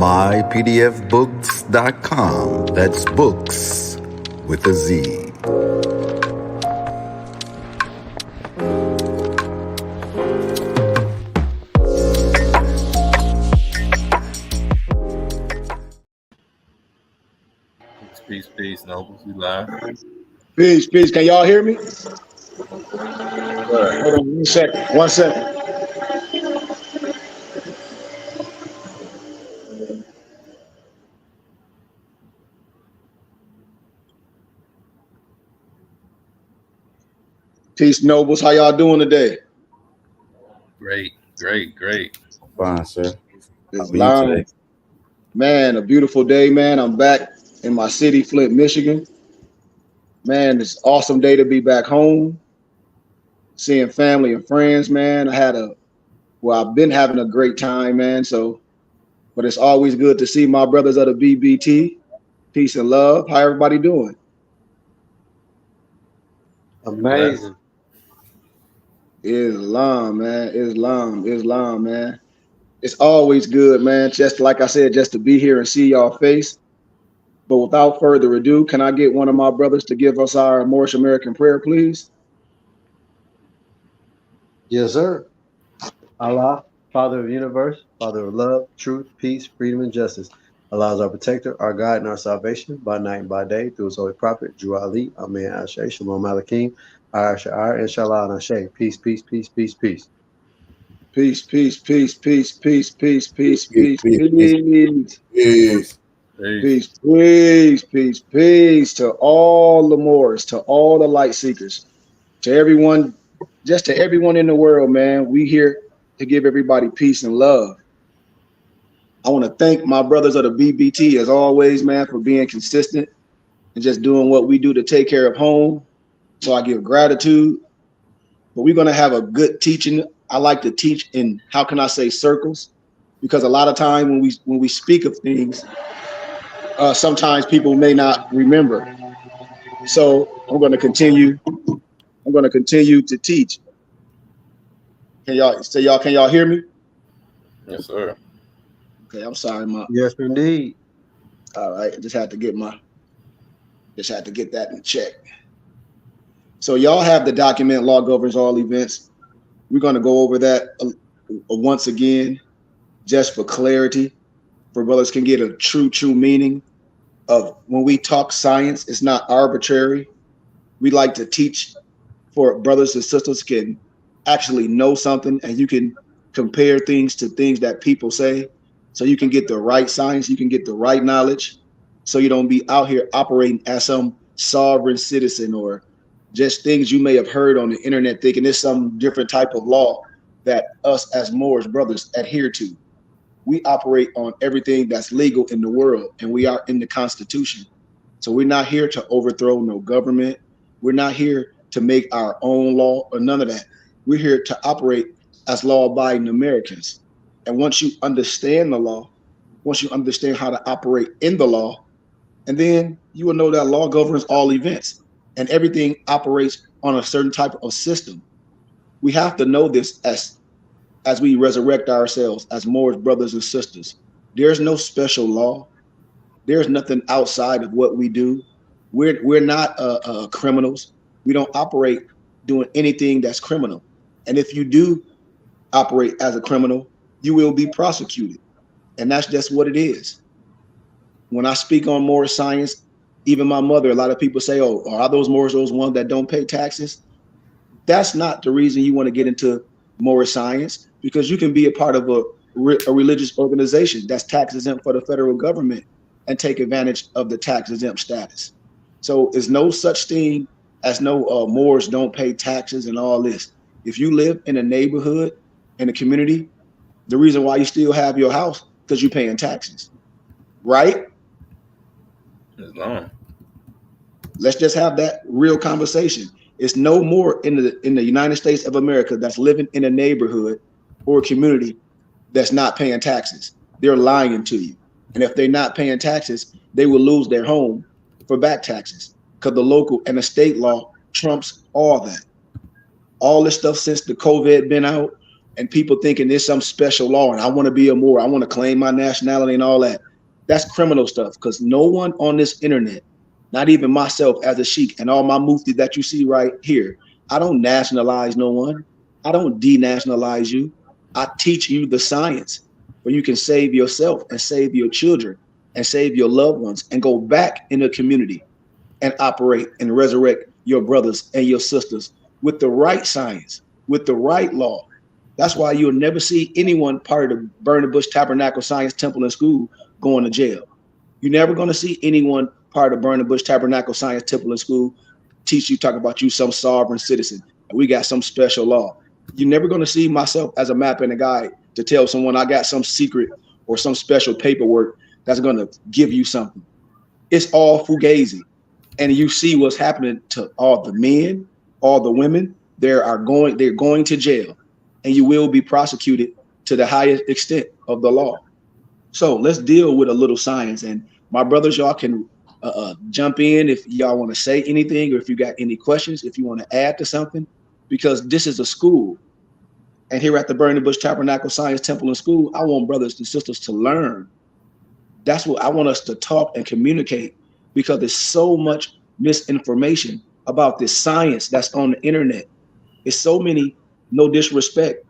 mypdfbooks.com. That's books with a Z. Peace, Nobles. You live? Peace. Can y'all hear me? Hold on 1 second. Peace, Nobles. How y'all doing today? Great. Fine, sir. It's long. Man, a beautiful day, man. I'm back in my city, Flint, Michigan. Man, it's an awesome day to be back home, seeing family and friends, man. I've been having a great time, man. But it's always good to see my brothers of the BBT. Peace and love. How everybody doing? Amazing. Islam, man. Islam, man. It's always good, man. Just like I said, just to be here and see y'all face. But without further ado, can I get one of my brothers to give us our Moorish American prayer, please? Yes, sir. Allah, Father of the universe, Father of love, truth, peace, freedom, and justice. Allah is our protector, our guide, and our salvation by night and by day through his holy prophet, Drew Ali, Amen, Ashe, Shalom Alakim, Ash'ar, Inshallah, and Ashe. Peace. Peace. Peace to all the Moors, to all the light seekers, to everyone, just to everyone in the world, man. We here to give everybody peace and love. I want to thank my brothers of the BBT as always, man, for being consistent and just doing what we do to take care of home. So I give gratitude. But we're going to have a good teaching. I like to teach in, how can I say, circles, because a lot of time when we speak of things, sometimes people may not remember. So I'm going to continue to teach. Can y'all hear me? Yes, sir. Okay, I'm sorry, Yes, indeed. All right, I just had to get that in check. So y'all have the document, law governs all events. We're going to go over that once again, just for clarity, for brothers can get a true meaning of when we talk science. It's not arbitrary. We like to teach for brothers and sisters can actually know something, and you can compare things to things that people say, so you can get the right science, you can get the right knowledge, so you don't be out here operating as some sovereign citizen or just things you may have heard on the internet thinking it's some different type of law that us as Moors brothers adhere to. We operate on everything that's legal in the world, and we are in the Constitution. So we're not here to overthrow no government. We're not here to make our own law or none of that. We're here to operate as law-abiding Americans. And once you understand the law, once you understand how to operate in the law, and then you will know that law governs all events and everything operates on a certain type of system. We have to know this as we resurrect ourselves as Moors brothers and sisters. There's no special law. There's nothing outside of what we do. We're not criminals. We don't operate doing anything that's criminal. And if you do operate as a criminal, you will be prosecuted. And that's just what it is. When I speak on Moorish science, even my mother, a lot of people say, oh, are those Moors those ones that don't pay taxes? That's not the reason you want to get into Moorish science, because you can be a part of a religious organization that's tax exempt for the federal government and take advantage of the tax exempt status. So there's no such thing as no Moors don't pay taxes and all this. If you live in a neighborhood, in a community, the reason why you still have your house, because you're paying taxes, right? Islam. Let's just have that real conversation. It's no more in the United States of America that's living in a neighborhood or a community that's not paying taxes. They're lying to you. And if they're not paying taxes, they will lose their home for back taxes, because the local and the state law trumps all that. All this stuff since the COVID been out, and people thinking there's some special law and I want to be a Moor, I want to claim my nationality and all that. That's criminal stuff, because no one on this internet, not even myself as a sheikh and all my mufti that you see right here, I don't nationalize no one. I don't denationalize you. I teach you the science where you can save yourself and save your children and save your loved ones and go back in the community and operate and resurrect your brothers and your sisters with the right science, with the right law. That's why you'll never see anyone part of the Burning Bush Tabernacle Science Temple and School going to jail. You're never going to see anyone part of Burning Bush Tabernacle Science Temple and School teach you, talk about you some sovereign citizen, and we got some special law. You're never going to see myself as a map and a guide to tell someone I got some secret or some special paperwork that's going to give you something. It's all fugazi. And you see what's happening to all the men, all the women. They're going to jail, and you will be prosecuted to the highest extent of the law. So let's deal with a little science. And my brothers, y'all can jump in if y'all want to say anything, or if you got any questions, if you want to add to something, because this is a school. And here at the Burning Bush Tabernacle Science Temple and School, I want brothers and sisters to learn. That's what I want us to talk and communicate, because there's so much misinformation about this science that's on the internet. It's so many, no disrespect,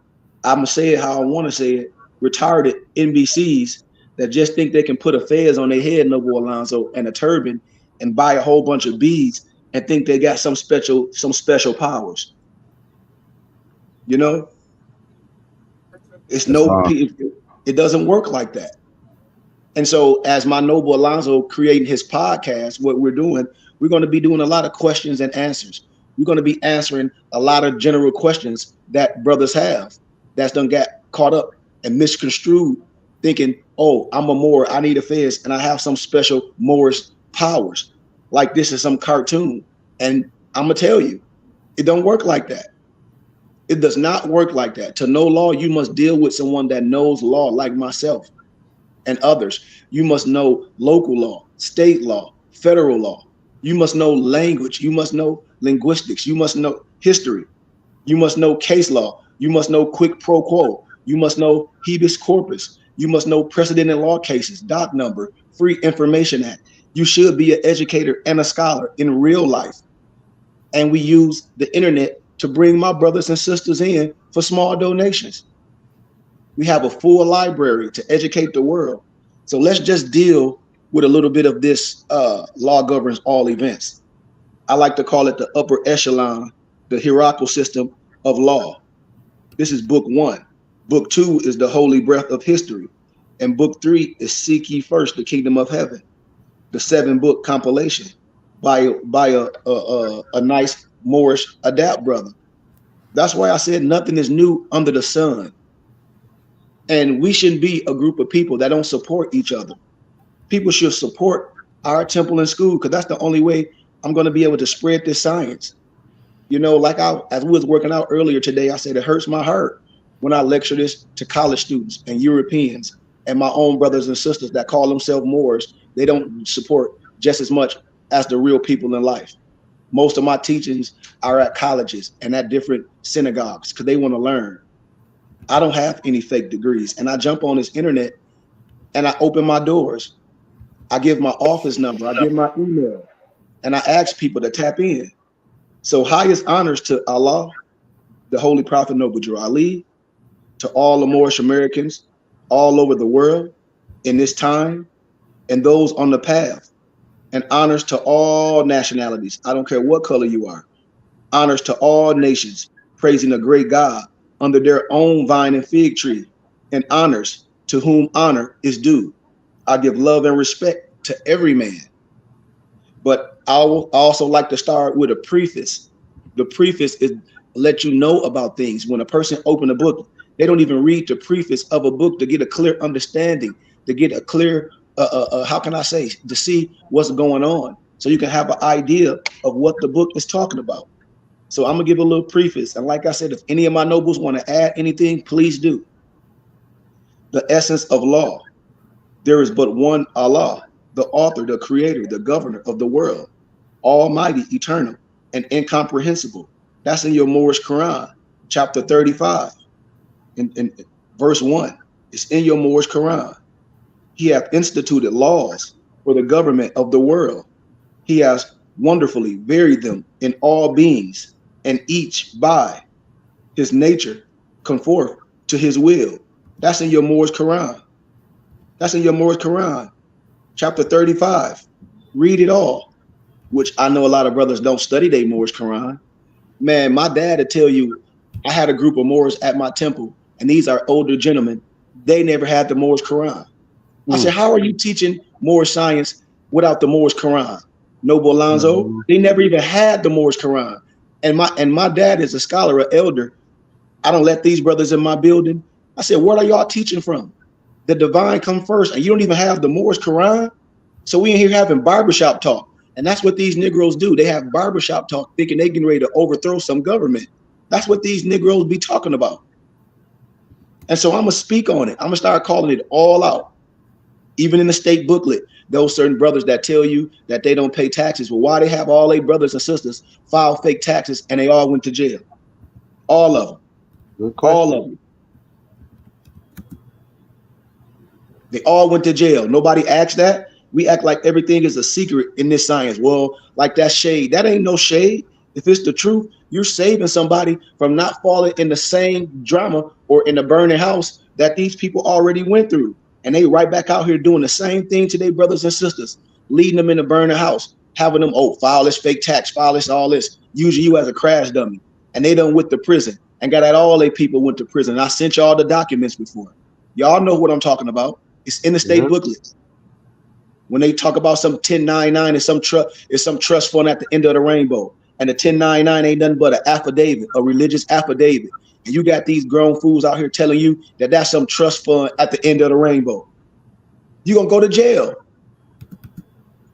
I'm gonna say it how I want to say it, retarded NBCs that just think they can put a fez on their head, Noble Alonzo, and a turban and buy a whole bunch of beads and think they got some special powers. You know, it doesn't work like that. And so as my Noble Alonzo creating his podcast, what we're doing, we're going to be doing a lot of questions and answers. We're going to be answering a lot of general questions that brothers have that's done got caught up and misconstrued, thinking, oh, I'm a Moor, I need a fez, and I have some special Moorish powers. Like this is some cartoon. And I'm going to tell you, it don't work like that. It does not work like that. To know law, you must deal with someone that knows law, like myself and others. You must know local law, state law, federal law. You must know language. You must know linguistics. You must know history. You must know case law. You must know quid pro quo. You must know habeas corpus. You must know precedent in law cases, doc number, Free Information Act. You should be an educator and a scholar in real life. And we use the internet to bring my brothers and sisters in for small donations. We have a full library to educate the world. So let's just deal with a little bit of this law governs all events. I like to call it the upper echelon, the hierarchical system of law. This is book 1. Book 2 is the holy breath of history. And book 3 is Seek Ye First the Kingdom of Heaven, the 7-book compilation by a nice Moorish Adapt brother. That's why I said nothing is new under the sun. And we shouldn't be a group of people that don't support each other. People should support our temple and school, because that's the only way I'm going to be able to spread this science. You know, like as we was working out earlier today, I said it hurts my heart when I lecture this to college students and Europeans and my own brothers and sisters that call themselves Moors. They don't support just as much as the real people in life. Most of my teachings are at colleges and at different synagogues because they want to learn. I don't have any fake degrees, and I jump on this internet and I open my doors. I give my office number, I give my email, and I ask people to tap in. So highest honors to Allah, the Holy Prophet Noble Drew Ali, to all the Moorish Americans all over the world in this time, and those on the path. And honors to all nationalities. I don't care what color you are. Honors to all nations, praising a great God under their own vine and fig tree. And honors to whom honor is due. I give love and respect to every man. But I will also like to start with a preface. The preface is let you know about things. When a person opens a book, they don't even read the preface of a book to get a clear understanding, to get a clear, how can I say, to see what's going on. So you can have an idea of what the book is talking about. So I'm gonna give a little preface. And like I said, if any of my nobles want to add anything, please do. The essence of law. There is but one Allah, the author, the creator, the governor of the world, almighty, eternal, and incomprehensible. That's in your Moorish Quran, chapter 35. in verse 1. It's in your Moorish Quran. He hath instituted laws for the government of the world. He has wonderfully varied them in all beings, and each by his nature come forth to his will. That's in your Moorish Quran. That's in your Moorish Quran, chapter 35. Read it all, which I know a lot of brothers don't study their Moorish Quran. Man, my dad would tell you, I had a group of Moors at my temple, and these are older gentlemen. They never had the Moorish Quran. I said, how are you teaching Moorish science without the Moorish Quran? Noble Alonzo, they never even had the Moorish Quran. And my dad is a scholar, an elder. I don't let these brothers in my building. I said, what are y'all teaching from? The divine come first, and you don't even have the Moorish Quran? So we in here having barbershop talk. And that's what these Negroes do. They have barbershop talk thinking they getting ready to overthrow some government. That's what these Negroes be talking about. And so I'm going to speak on it. I'm going to start calling it all out. Even in the state booklet, those certain brothers that tell you that they don't pay taxes. Well, why they have all their brothers and sisters file fake taxes and they all went to jail? All of them. All of them. They all went to jail. Nobody asked that. We act like everything is a secret in this science. Well, like that shade. That ain't no shade. If it's the truth, you're saving somebody from not falling in the same drama or in the burning house that these people already went through. And they right back out here doing the same thing to their brothers and sisters, leading them in the burning house, having them, file this fake tax, file this, all this, using you as a crash dummy. And they done went to prison and got at all they people went to prison. And I sent y'all the documents before. Y'all know what I'm talking about. It's in the state booklet. When they talk about some 1099 and some trust fund at the end of the rainbow. And the 1099 ain't nothing but an affidavit, a religious affidavit. And you got these grown fools out here telling you that that's some trust fund at the end of the rainbow. You're going to go to jail.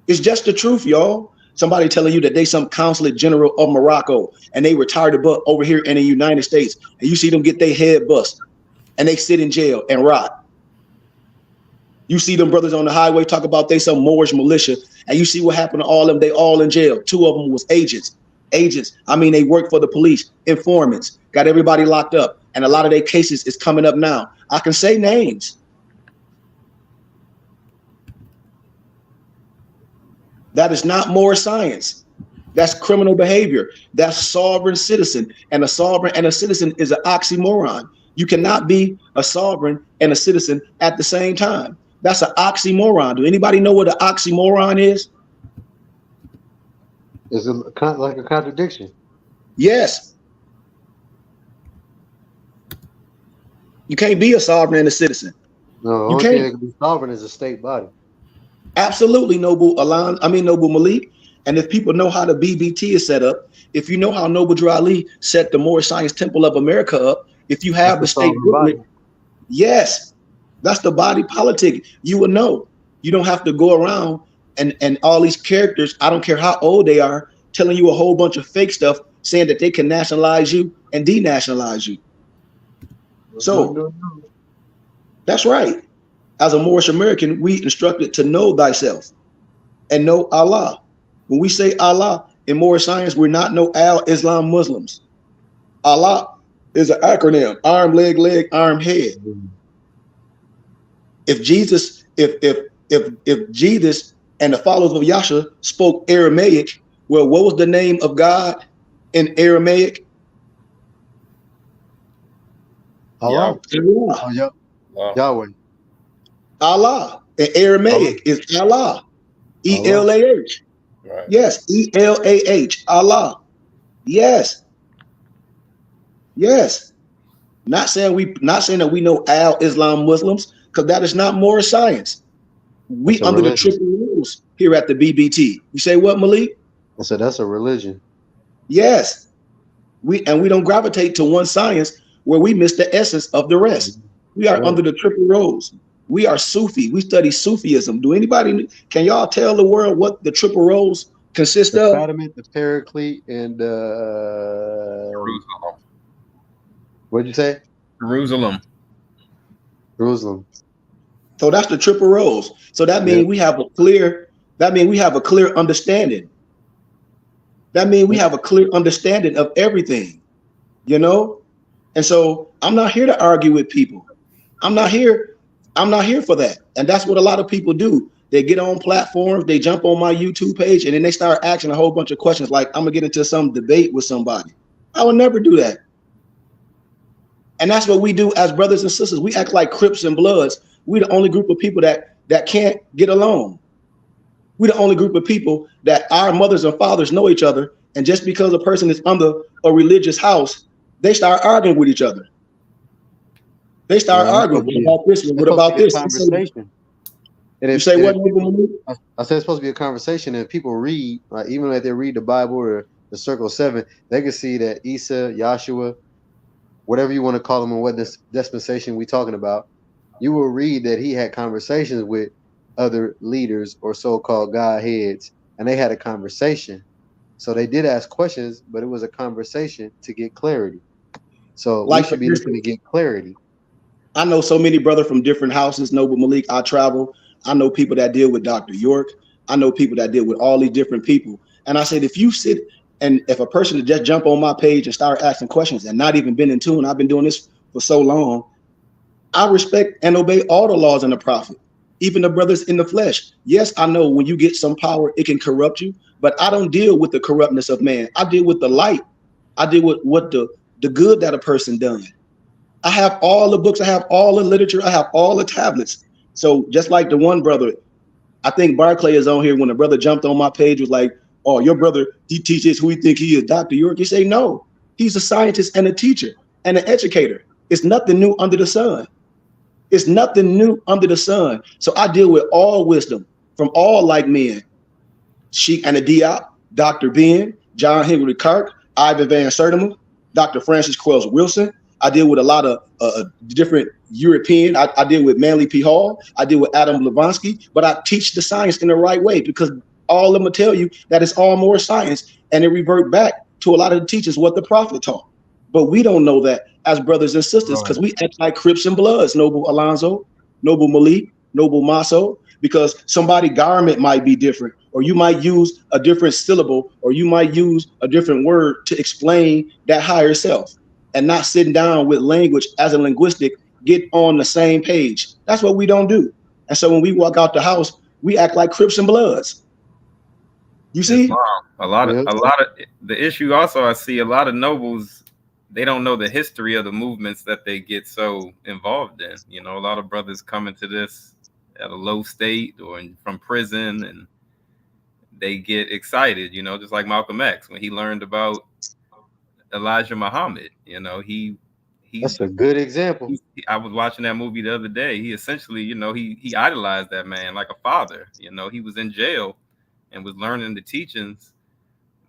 It's just the truth, y'all. Somebody telling you that they some consulate general of Morocco and they retired above over here in the United States. And you see them get their head bust and they sit in jail and rot. You see them brothers on the highway talk about they some Moorish militia. And you see what happened to all of them. They all in jail. 2 of them was agents. I mean, they work for the police, informants, got everybody locked up. And a lot of their cases is coming up now. I can say names. That is not more science. That's criminal behavior. That's sovereign citizen. And a sovereign and a citizen is an oxymoron. You cannot be a sovereign and a citizen at the same time. That's an oxymoron. Do anybody know what an oxymoron is? Is it like a contradiction? Yes. You can't be a sovereign and a citizen. No, you can't. That can be sovereign is a state body. Absolutely, Noble Malik. And if people know how the BBT is set up, if you know how Noble Drew Ali set the Moorish Science Temple of America up, if you have the state booklet, yes, that's the body politic. You will know. You don't have to go around and all these characters, I don't care how old they are, telling you a whole bunch of fake stuff, saying that they can nationalize you and denationalize you. So that's right. As a Moorish American, we instructed to know thyself and know Allah. When we say Allah in Moorish science, we're not no Al-Islam Muslims. Allah is an acronym: arm, leg, arm, head. If Jesus and the followers of Yahshua spoke Aramaic, well, what was the name of God in Aramaic? Allah. Yahweh. Allah in Aramaic is Allah. E-L-A-H. Right. Yes, E-L-A-H. Allah. Yes. Yes. Not saying that we know Al-Islam Muslims, because that is not Moorish science. We under the triple rules here at the BBT. You say what, Malik? I said that's a religion. Yes. We don't gravitate to one science where we miss the essence of the rest. We are under the triple rules. We are Sufi. We study Sufism. Can y'all tell the world what the triple roles consist of? The Fatimid, the Paraclete, and Jerusalem. What'd you say? Jerusalem. So that's the triple roles. So that means we have a clear. That means we have a clear understanding. That means we have a clear understanding of everything. You know, And so I'm not here to argue with people. I'm not here for that. And that's what a lot of people do. They get on platforms, they jump on my YouTube page, and then they start asking a whole bunch of questions like, I'm gonna get into some debate with somebody. I would never do that. And that's what we do as brothers and sisters. We act like Crips and Bloods. We're the only group of people that can't get along. We're the only group of people that our mothers and fathers know each other. And just because a person is under a religious house, they start arguing with each other. They start arguing. What about this? What about this? Conversation. You say what? I said it's supposed to be a conversation, and people read, like even if they read the Bible or the Circle of Seven, they can see that Isa, Yahshua, whatever you want to call him, and what this dispensation we talking about, you will read that he had conversations with other leaders or so-called Godheads, and they had a conversation. So they did ask questions, but it was a conversation to get clarity. So like we should be looking to get clarity. I know so many brothers from different houses. Noble Malik, I travel. I know people that deal with Dr. York. I know people that deal with all these different people. And I said, if you sit and if a person to just jump on my page and start asking questions and not even been in tune, I've been doing this for so long, I respect and obey all the laws and the prophet, even the brothers in the flesh. Yes, I know when you get some power, it can corrupt you, but I don't deal with the corruptness of man. I deal with the light. I deal with what the good that a person done. I have all the books. I have all the literature. I have all the tablets. So just like the one brother, I think Barclay is on here, when the brother jumped on my page, was like, oh, your brother, he teaches who he think he is, Dr. York. You say, no, he's a scientist and a teacher and an educator. It's nothing new under the sun. It's nothing new under the sun. So I deal with all wisdom from all like men. SHEIHK and Diop, Dr. Ben, John Henry Clark, Ivan Van Sertima, Dr. Francis Quells Wilson. I deal with a lot of different European. I deal with Manly P. Hall. I deal with Adam Blavatsky, but I teach the science in the right way, because all of them will tell you that it's all more science, and it revert back to a lot of the teachers what the prophet taught. But we don't know that as brothers and sisters, because we act like Crips and Bloods, Noble Alonzo, Noble Malik, Noble Maso, because somebody garment might be different, or you might use a different syllable, or you might use a different word to explain that higher self, and not sitting down with language as a linguistic, get on the same page. That's what we don't do. And so when we walk out the house, we act like Crips and Bloods. You see? A lot of the issue also, I see a lot of nobles, they don't know the history of the movements that they get so involved in. You know, a lot of brothers come into this at a low state or from prison, and they get excited, you know, just like Malcolm X when he learned about Elijah Muhammad. You know, that's a good example. I was watching that movie the other day. He essentially, you know, he idolized that man like a father. You know, he was in jail and was learning the teachings,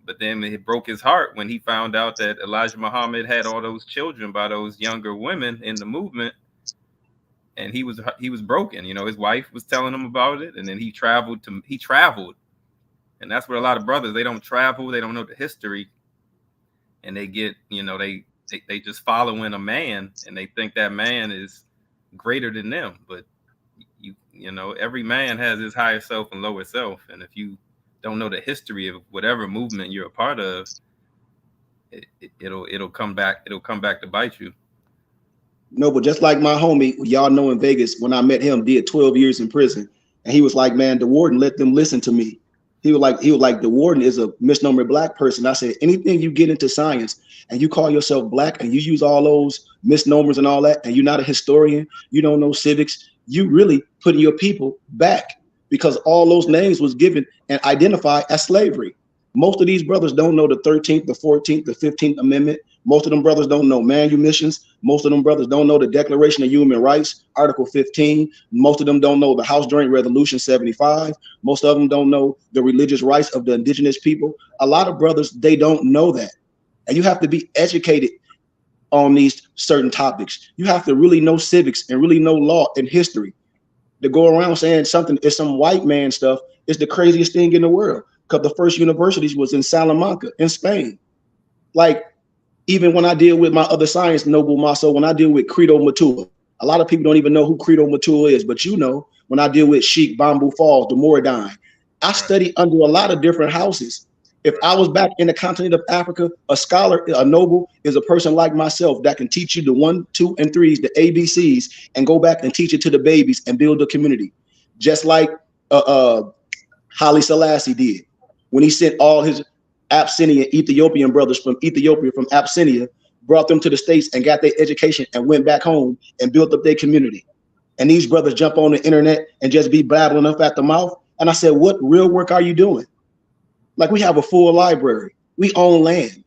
but then it broke his heart when he found out that Elijah Muhammad had all those children by those younger women in the movement, and he was broken. You know, his wife was telling him about it, and then he traveled, and that's where a lot of brothers, they don't travel, they don't know the history, and they get, you know, they just following a man, and they think that man is greater than them. But you know, every man has his higher self and lower self, and if you don't know the history of whatever movement you're a part of, it'll come back to bite you. No, but just like my homie, y'all know in Vegas, when I met him, did 12 years in prison, and he was like, man, the warden let them listen to me. He was like, the warden is a misnomer black person. I said, anything you get into science and you call yourself black and you use all those misnomers and all that, and you're not a historian, you don't know civics, you really putting your people back, because all those names was given and identified as slavery. Most of these brothers don't know the 13th, the 14th, the 15th Amendment. Most of them brothers don't know manumissions. Most of them brothers don't know the Declaration of Human Rights, Article 15. Most of them don't know the House Joint Resolution 75. Most of them don't know the religious rights of the indigenous people. A lot of brothers, they don't know that. And you have to be educated on these certain topics. You have to really know civics and really know law and history. To go around saying something is some white man stuff is the craziest thing in the world, because the first universities was in Salamanca in Spain. Like, even when I deal with my other science, Noble Maso, when I deal with Credo Matua, a lot of people don't even know who Credo Matua is, but you know, when I deal with SHEIHK, Bamboo Falls, the Moradine, I study under a lot of different houses. If I was back in the continent of Africa, a scholar, a noble, is a person like myself that can teach you the 1, 2, and 3s, the ABCs, and go back and teach it to the babies and build a community, just like Haile Selassie did when he sent all his Abyssinian Ethiopian brothers from Ethiopia, from Abyssinia, brought them to the States and got their education and went back home and built up their community. And these brothers jump on the internet and just be babbling up at the mouth. And I said, what real work are you doing? Like, we have a full library. We own land.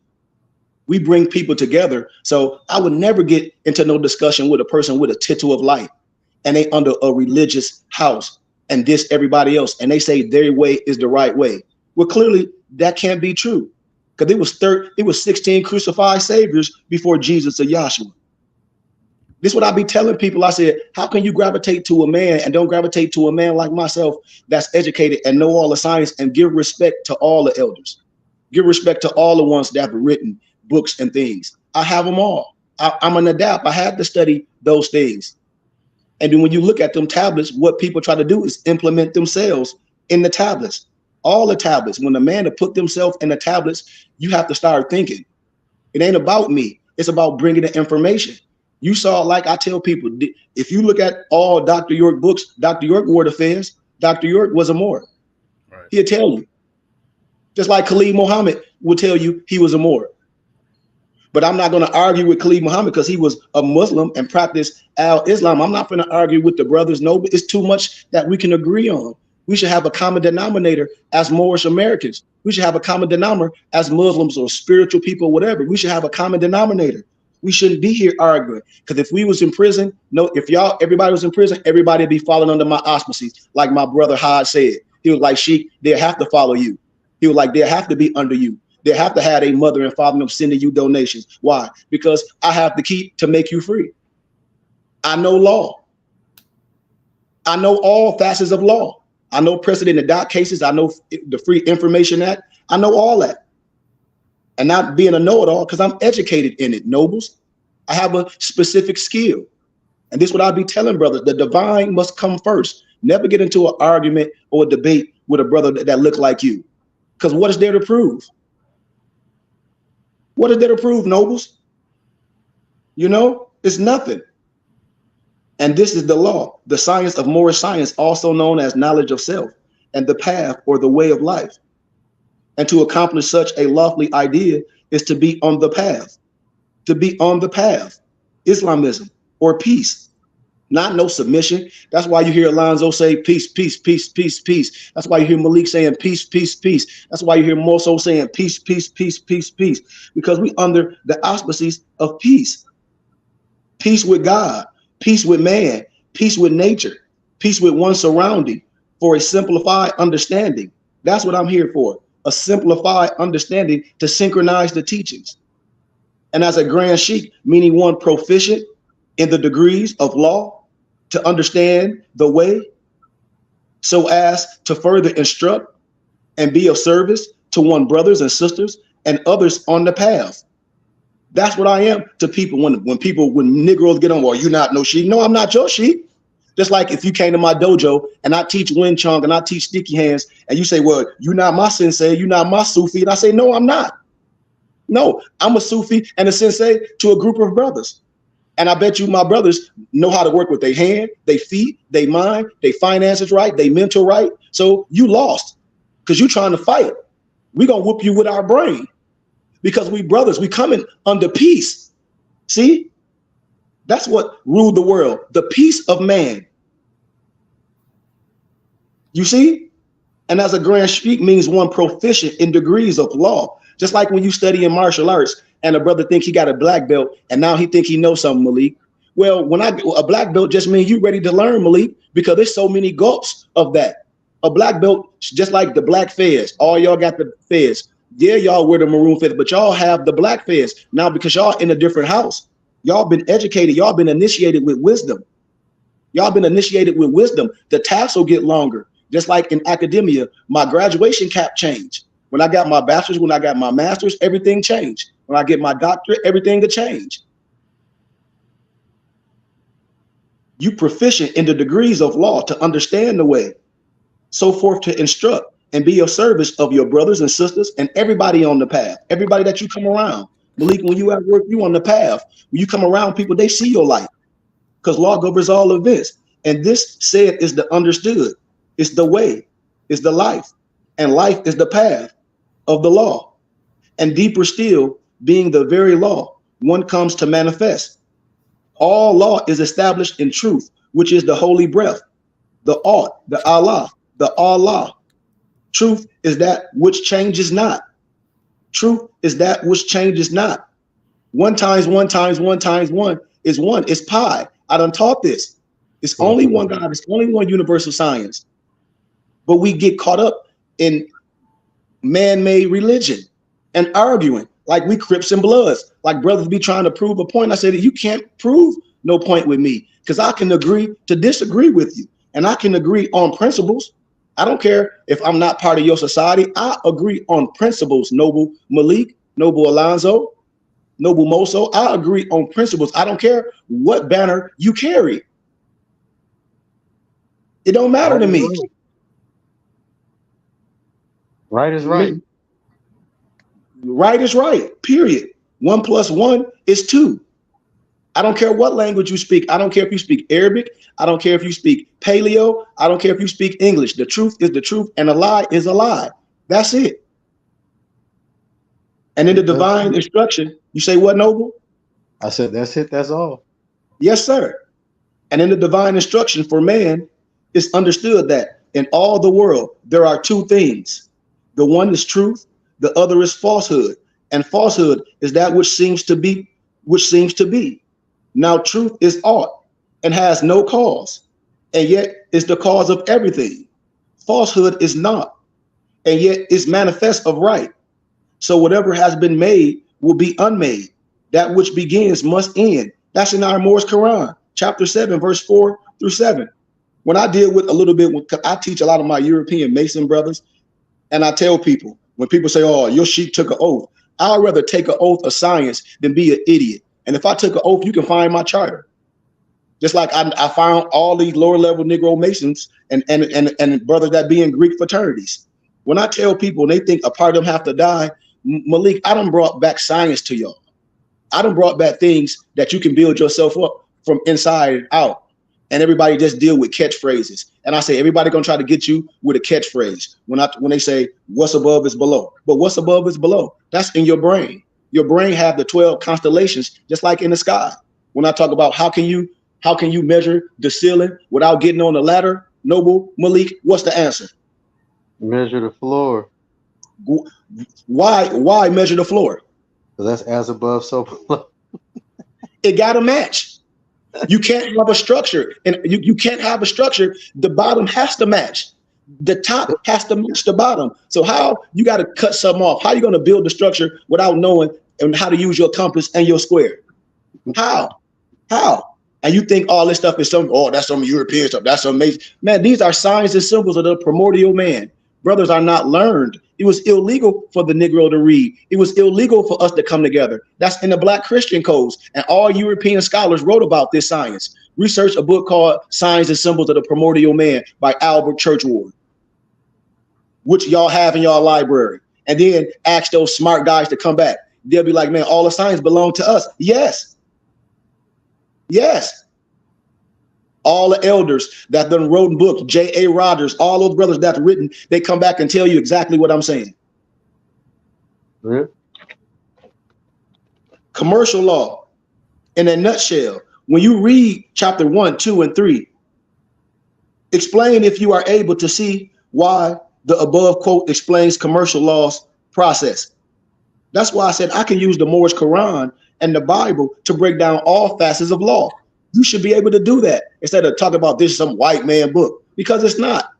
We bring people together. So I would never get into no discussion with a person with a tittle of light and they under a religious house and diss everybody else. And they say their way is the right way. Well, clearly that can't be true, because it was 16 crucified saviors before Jesus or Yahshua. This is what I be telling people. I said, how can you gravitate to a man and don't gravitate to a man like myself that's educated and know all the science, and give respect to all the elders? Give respect to all the ones that have written books and things. I have them all. I'm an adept. I had to study those things. And then when you look at them tablets, what people try to do is implement themselves in the tablets. All the tablets. When a man to put themselves in the tablets, you have to start thinking. It ain't about me. It's about bringing the information. You saw, like I tell people, if you look at all Dr. York books, Dr. York World Affairs, Dr. York was a Moor. Right. He'll tell you. Just like Khalid Muhammad will tell you he was a Moor. But I'm not going to argue with Khalid Muhammad because he was a Muslim and practiced al-Islam. I'm not going to argue with the brothers. No, but it's too much that we can agree on. We should have a common denominator as Moorish Americans. We should have a common denominator as Muslims or spiritual people, whatever. We should have a common denominator. We shouldn't be here arguing, because if we was in prison, everybody was in prison, everybody would be falling under my auspices. Like my brother Hod said, he was like, Sheikh, they'll have to follow you. He was like, they'll have to be under you. They have to have a mother and father them sending you donations. Why? Because I have the key to make you free. I know law. I know all facets of law. I know precedent and doc cases. I know the Free Information Act. I know all that. And not being a know-it-all, because I'm educated in it, nobles. I have a specific skill. And this is what I'll be telling brothers. The divine must come first. Never get into an argument or a debate with a brother that look like you. Because what is there to prove? What is there to prove, nobles? You know, it's nothing. And this is the law, the science of Moorish science, also known as knowledge of self, and the path or the way of life. And to accomplish such a lofty idea is to be on the path, Islamism or peace, not no submission. That's why you hear Alonzo say peace, peace, peace, peace, peace. That's why you hear Malik saying peace, peace, peace. That's why you hear Moso saying peace, peace, peace, peace, peace, because we under the auspices of peace. Peace with God, peace with man, peace with nature, peace with one surrounding, for a simplified understanding. That's what I'm here for. A simplified understanding to synchronize the teachings. And as a grand sheikh, meaning one proficient in the degrees of law, to understand the way so as to further instruct and be of service to one brothers and sisters and others on the path. That's what I am to people. When Negroes get on, well, you're not no sheikh. No, I'm not your sheikh. Just like if you came to my dojo and I teach Wing Chun and I teach sticky hands and you say, well, you're not my sensei, you're not my Sufi. And I say, no, I'm not. No, I'm a Sufi and a sensei to a group of brothers. And I bet you my brothers know how to work with their hand, their feet, their mind, their finances right, their mental right. So you lost because you're trying to fight. We're going to whoop you with our brain because we brothers, we coming under peace. See? That's what ruled the world, the peace of man. You see? And as a grand sheikh means one proficient in degrees of law. Just like when you study in martial arts and a brother think he got a black belt and now he think he knows something, Malik. Well, a black belt just means you ready to learn, Malik, because there's so many gulps of that. A black belt, just like the black fez. All y'all got the fez. Yeah, y'all wear the maroon fez, but y'all have the black fez now because y'all in a different house. Y'all been educated. Y'all been initiated with wisdom. Y'all been initiated with wisdom. The tassel get longer. Just like in academia, my graduation cap changed. When I got my bachelor's, when I got my master's, everything changed. When I get my doctorate, everything will change. You proficient in the degrees of law to understand the way, so forth to instruct and be of service of your brothers and sisters and everybody on the path, everybody that you come around. Malik, when you at work, you on the path. When you come around people, they see your light because law governs all events. And this said is the understood. It's the way, it's the life, and life is the path of the law. And deeper still, being the very law, one comes to manifest. All law is established in truth, which is the holy breath, the art, the Allah, the Allah. Truth is that which changes not. Truth is that which changes not. 1 times 1 times 1 times 1 is 1. It's pi. I done taught this. It's only one God. It's only one universal science. But we get caught up in man-made religion and arguing like we Crips and Bloods, like brothers be trying to prove a point. I said, you can't prove no point with me because I can agree to disagree with you. And I can agree on principles. I don't care if I'm not part of your society. I agree on principles, Noble Malik, Noble Alonzo, Noble Moso. I agree on principles. I don't care what banner you carry. It don't matter to me. Right is right. Right is right, period. 1 + 1 is 2. I don't care what language you speak. I don't care if you speak Arabic. I don't care if you speak Paleo. I don't care if you speak English. The truth is the truth and a lie is a lie. That's it. And in the divine instruction, you say what, Noble? I said, that's it. That's all. Yes, sir. And in the divine instruction for man, it's understood that in all the world, there are 2 things. The one is truth. The other is falsehood. And falsehood is that which seems to be, Now, truth is art and has no cause, and yet is the cause of everything. Falsehood is not, and yet is manifest of right. So whatever has been made will be unmade. That which begins must end. That's in our Morse Quran, chapter 7, verse 4 through 7. When I deal with a little bit, I teach a lot of my European Mason brothers, and I tell people, when people say, oh, your sheik took an oath, I'd rather take an oath of science than be an idiot. And if I took an oath, you can find my charter. Just like I found all these lower level Negro Masons and brothers that be in Greek fraternities. When I tell people and they think a part of them have to die, Malik, I done brought back science to y'all. I done brought back things that you can build yourself up from inside out. And everybody just deal with catchphrases. And I say, everybody gonna try to get you with a catchphrase when they say what's above is below. But what's above is below. That's in your brain. Your brain have the 12 constellations, just like in the sky. When I talk about how can you measure the ceiling without getting on the ladder, Noble Malik, what's the answer? Measure the floor. Why measure the floor? That's as above, so below. It got to match. You can't have a structure, and you can't have a structure. The bottom has to match. The top has to match the bottom. So how you got to cut something off? How you going to build the structure without knowing and how to use your compass and your square? How? And you think all this stuff is that's some European stuff. That's amazing. Man, these are signs and symbols of the primordial man. Brothers are not learned. It was illegal for the Negro to read. It was illegal for us to come together. That's in the Black Christian codes. And all European scholars wrote about this science. Research a book called Signs and Symbols of the Primordial Man by Albert Churchward, which y'all have in y'all library. And then ask those smart guys to come back. They'll be like, man, all the science belong to us. Yes. All the elders that done wrote books, J.A. Rogers, all those brothers that's written, they come back and tell you exactly what I'm saying. Really? Commercial law, in a nutshell, when you read chapter 1, 2, and 3, explain if you are able to see why the above quote explains commercial law's process. That's why I said I can use the Morse Quran and the Bible to break down all facets of law. You should be able to do that instead of talking about this some white man book, because it's not.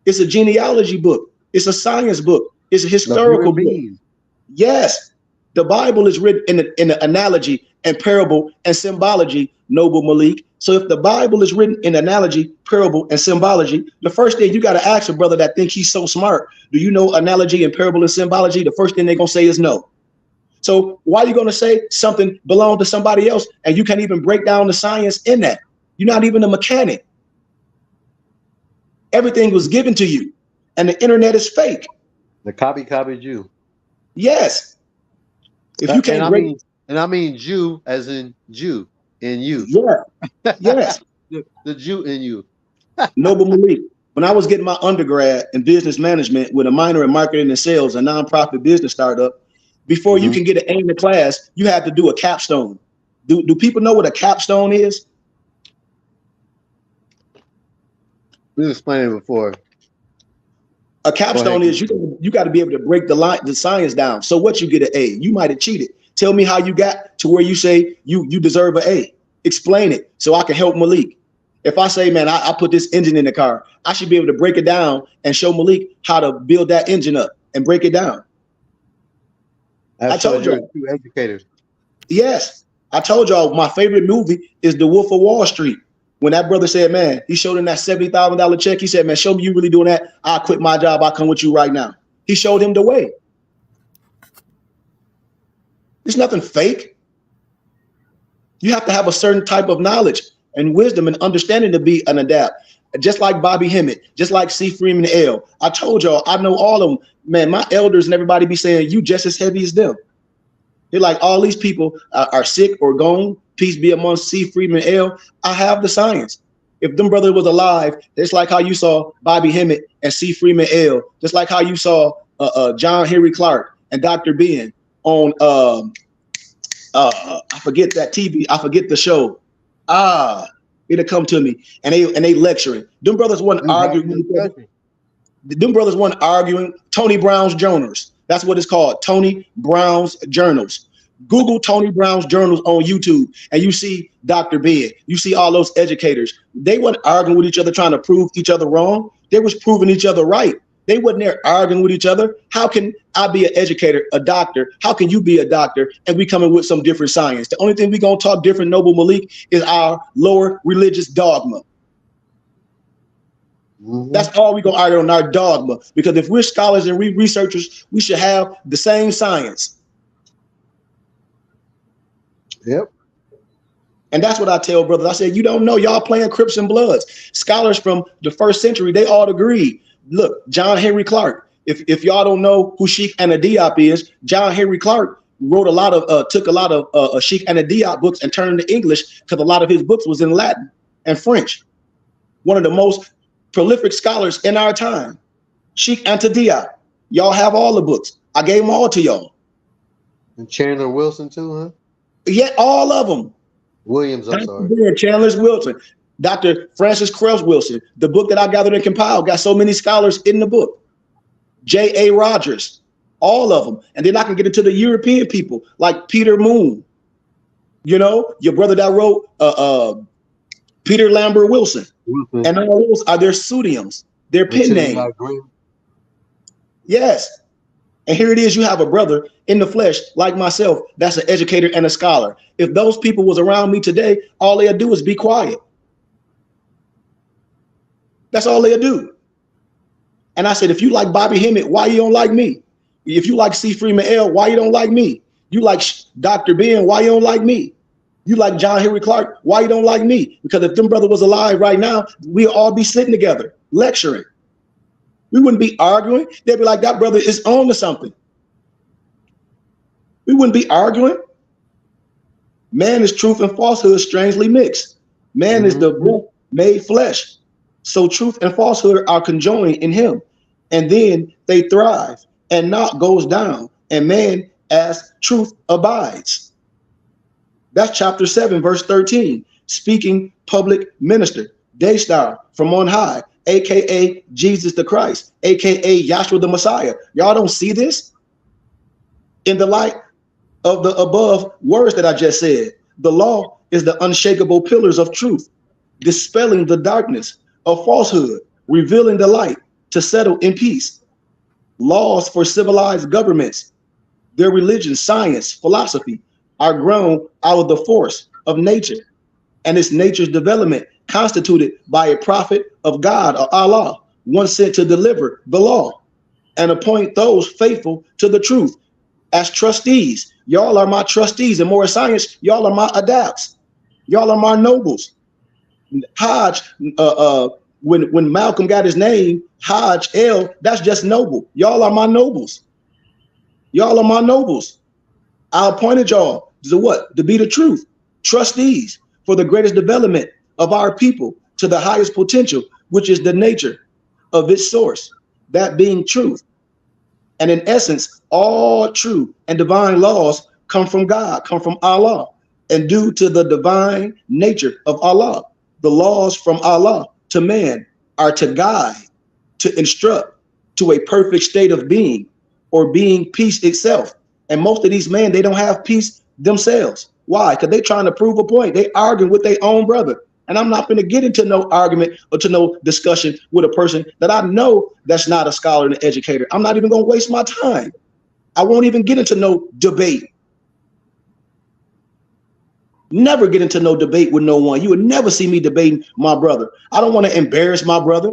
It's a genealogy book. It's a science book. It's a historical book. Yes, the Bible is written in an analogy and parable and symbology, Noble Malik. So if the Bible is written in analogy, parable, and symbology, the first thing you got to ask a brother that thinks he's so smart, do you know analogy and parable and symbology? The first thing they're going to say is no. So why are you going to say something belonged to somebody else and you can't even break down the science in that? You're not even a mechanic. Everything was given to you. and the internet is fake. The copy Jew. Yes. If you can't I mean Jew as in Jew in you. Yeah. Yes. The Jew in you. Noble Malik. When I was getting my undergrad in business management with a minor in marketing and sales, a nonprofit business startup, before you can get an A in the class, you have to do a capstone. Do people know what a capstone is? We explained it before. A capstone is you got to be able to break the science down. So what, you get an A? You might have cheated. Tell me how you got to where you say you deserve an A. Explain it so I can help Malik. If I say, man, I put this engine in the car, I should be able to break it down and show Malik how to build that engine up and break it down. I told you, educator. Yes, I told y'all my favorite movie is The Wolf of Wall Street. When that brother said, man, he showed him that $70,000 check. He said, man, show me you really doing that. I'll quit my job. I'll come with you right now. He showed him the way. There's nothing fake. You have to have a certain type of knowledge and wisdom and understanding to be an adept. Just like Bobby Hemmett, just like C. Freeman L. I told y'all, I know all of them. Man, my elders and everybody be saying, you just as heavy as them. They're like, all these people are sick or gone. Peace be amongst C. Freeman L. I have the science. If them brothers was alive, it's like how you saw Bobby Hemmett and C. Freeman L. Just like how you saw John Henry Clark and Dr. Ben on, I forget that TV. I forget the show. It'll come to me. And they lecturing. Them brothers wasn't arguing. Them brothers wasn't arguing. Tony Brown's Journals. That's what it's called. Tony Brown's Journals. Google Tony Brown's Journals on YouTube, and you see Dr. Ben. You see all those educators. They weren't arguing with each other, trying to prove each other wrong. They was proving each other right. They wasn't there arguing with each other. How can I be an educator, a doctor? How can you be a doctor and we coming with some different science? The only thing we gonna talk different, Noble Malik, is our lower religious dogma. That's all we gonna argue on, our dogma. Because if we're scholars and we researchers, we should have the same science. Yep. And that's what I tell brothers. I said, you don't know, y'all playing Crips and Bloods. Scholars from the first century, they all agree. Look, John Henry Clark. If y'all don't know who SHEIHK and Adept is, John Henry Clark wrote a lot of, took a lot of SHEIHK and Adept books and turned them to English, because a lot of his books was in Latin and French. One of the most prolific scholars in our time. SHEIHK and Adept. Y'all have all the books. I gave them all to y'all. And Chandler Wilson too, huh? Yeah, all of them. Williams, I'm sorry. Chandler's Wilson. Dr. Francis Krebs Wilson. The book that I gathered and compiled got so many scholars in the book. J.A. Rogers. All of them. And then I can get into the European people like Peter Moon. You know, your brother that wrote Peter Lambert Wilson. And all those are their pseudonyms, their pen names. Yes. And here it is, you have a brother in the flesh like myself that's an educator and a scholar. If those people was around me today, all they'll do is be quiet. That's all they'll do. And I said, if you like Bobby Hemmett, why you don't like me? If you like C. Freeman L., why you don't like me? You like Dr. Ben, why you don't like me? You like John Henry Clark, why you don't like me? Because if them brother was alive right now, we'd all be sitting together, lecturing. We wouldn't be arguing. They'd be like, that brother is on to something. We wouldn't be arguing. Man is truth and falsehood strangely mixed. Man is the book made flesh. So truth and falsehood are conjoined in him. And then they thrive, and naught goes down. And man as truth abides. That's chapter 7, verse 13. Speaking public minister, Daystar from on high, AKA Jesus the Christ, AKA Yahshua the Messiah. Y'all don't see this? In the light of the above words that I just said, the law is the unshakable pillars of truth, dispelling the darkness of falsehood, revealing the light to settle in peace. Laws for civilized governments, their religion, science, philosophy are grown out of the force of nature and its nature's development, constituted by a prophet of God or Allah, one sent to deliver the law and appoint those faithful to the truth as trustees. Y'all are my trustees. In more science, y'all are my adapts. Y'all are my nobles. Hajj, When Malcolm got his name, Hodge L, that's just noble. Y'all are my nobles. Y'all are my nobles. I appointed y'all to what? To be the truth, trustees for the greatest development of our people to the highest potential, which is the nature of its source, that being truth. And in essence, all true and divine laws come from God, come from Allah. And due to the divine nature of Allah, the laws from Allah to man are to guide, to instruct to a perfect state of being, or being peace itself. And most of these men, they don't have peace themselves. Why? Because they're trying to prove a point. They arguing with their own brother. And I'm not going to get into no argument or to no discussion with a person that I know that's not a scholar and an educator. I'm not even going to waste my time. I won't even get into no debate. Never get into no debate with no one. You would never see me debating my brother. I don't want to embarrass my brother,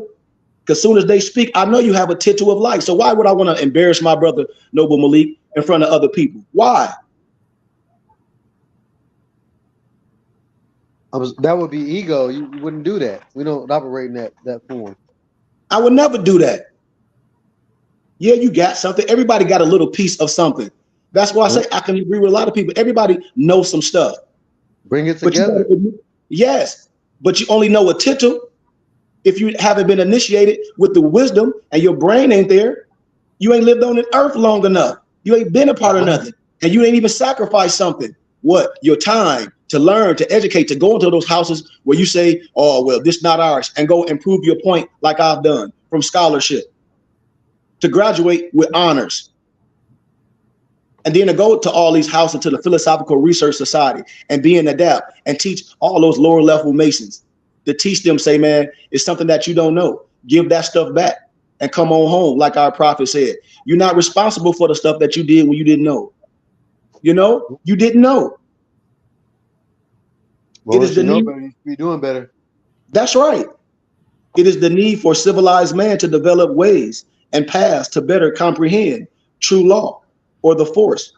because soon as they speak, I know you have a tittle of light. So why would I want to embarrass my brother, Noble Malik, in front of other people? Why? That would be ego. You wouldn't do that. We don't operate in that form. I would never do that. Yeah, you got something. Everybody got a little piece of something. That's why I say I can agree with a lot of people. Everybody knows some stuff. Bring it together. Yes, but you only know a tittle. If you haven't been initiated with the wisdom and your brain ain't there, you ain't lived on the earth long enough. You ain't been a part of nothing, and you ain't even sacrificed something. What? Your time to learn, to educate, to go into those houses where you say, oh, well, this not ours, and go and prove your point like I've done, from scholarship, to graduate with honors. And then to go to all these houses, to the Philosophical Research Society, and be an adept and teach all those lower level Masons, to teach them, say, man, it's something that you don't know. Give that stuff back and come on home. Like our prophet said, you're not responsible for the stuff that you did when you didn't know. You know, you didn't know. Well, it is the need. You should be doing better. That's right. It is the need for civilized man to develop ways and paths to better comprehend true law, or the force,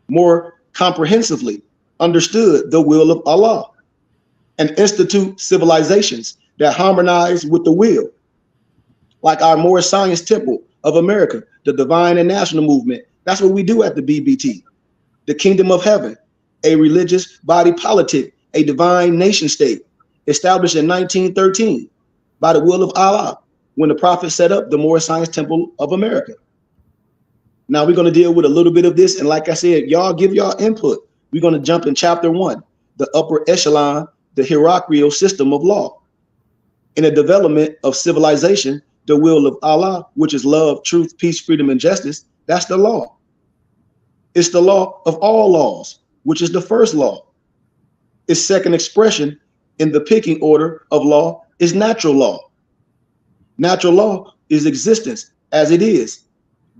more comprehensively understood the will of Allah, and institute civilizations that harmonize with the will, like our Moorish Science Temple of America, the Divine and National Movement. That's what we do at the BBT. The Kingdom of Heaven, a religious body politic, a divine nation state, established in 1913 by the will of Allah, when the Prophet set up the Moorish Science Temple of America. Now we're going to deal with a little bit of this, and like I said, y'all give y'all input. We're going to jump in chapter 1, the upper echelon, the hierarchical system of law. In the development of civilization, the will of Allah, which is love, truth, peace, freedom, and justice, that's the law. It's the law of all laws, which is the first law. Its second expression in the picking order of law is natural law. Natural law is existence as it is,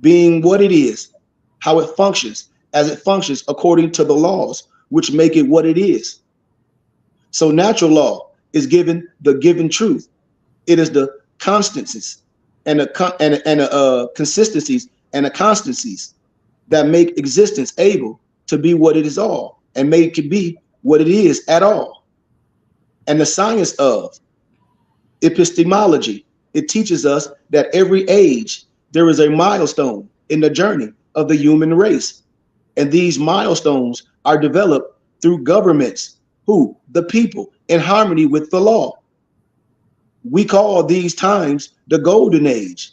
being what it is, how it functions, as it functions according to the laws which make it what it is. So natural law is given the given truth. It is the constancies and the consistencies and the constancies that make existence able to be what it is all, and make it be what it is at all. And the science of epistemology, it teaches us that every age there is a milestone in the journey of the human race. And these milestones are developed through governments, who? The people, in harmony with the law. We call these times the golden age.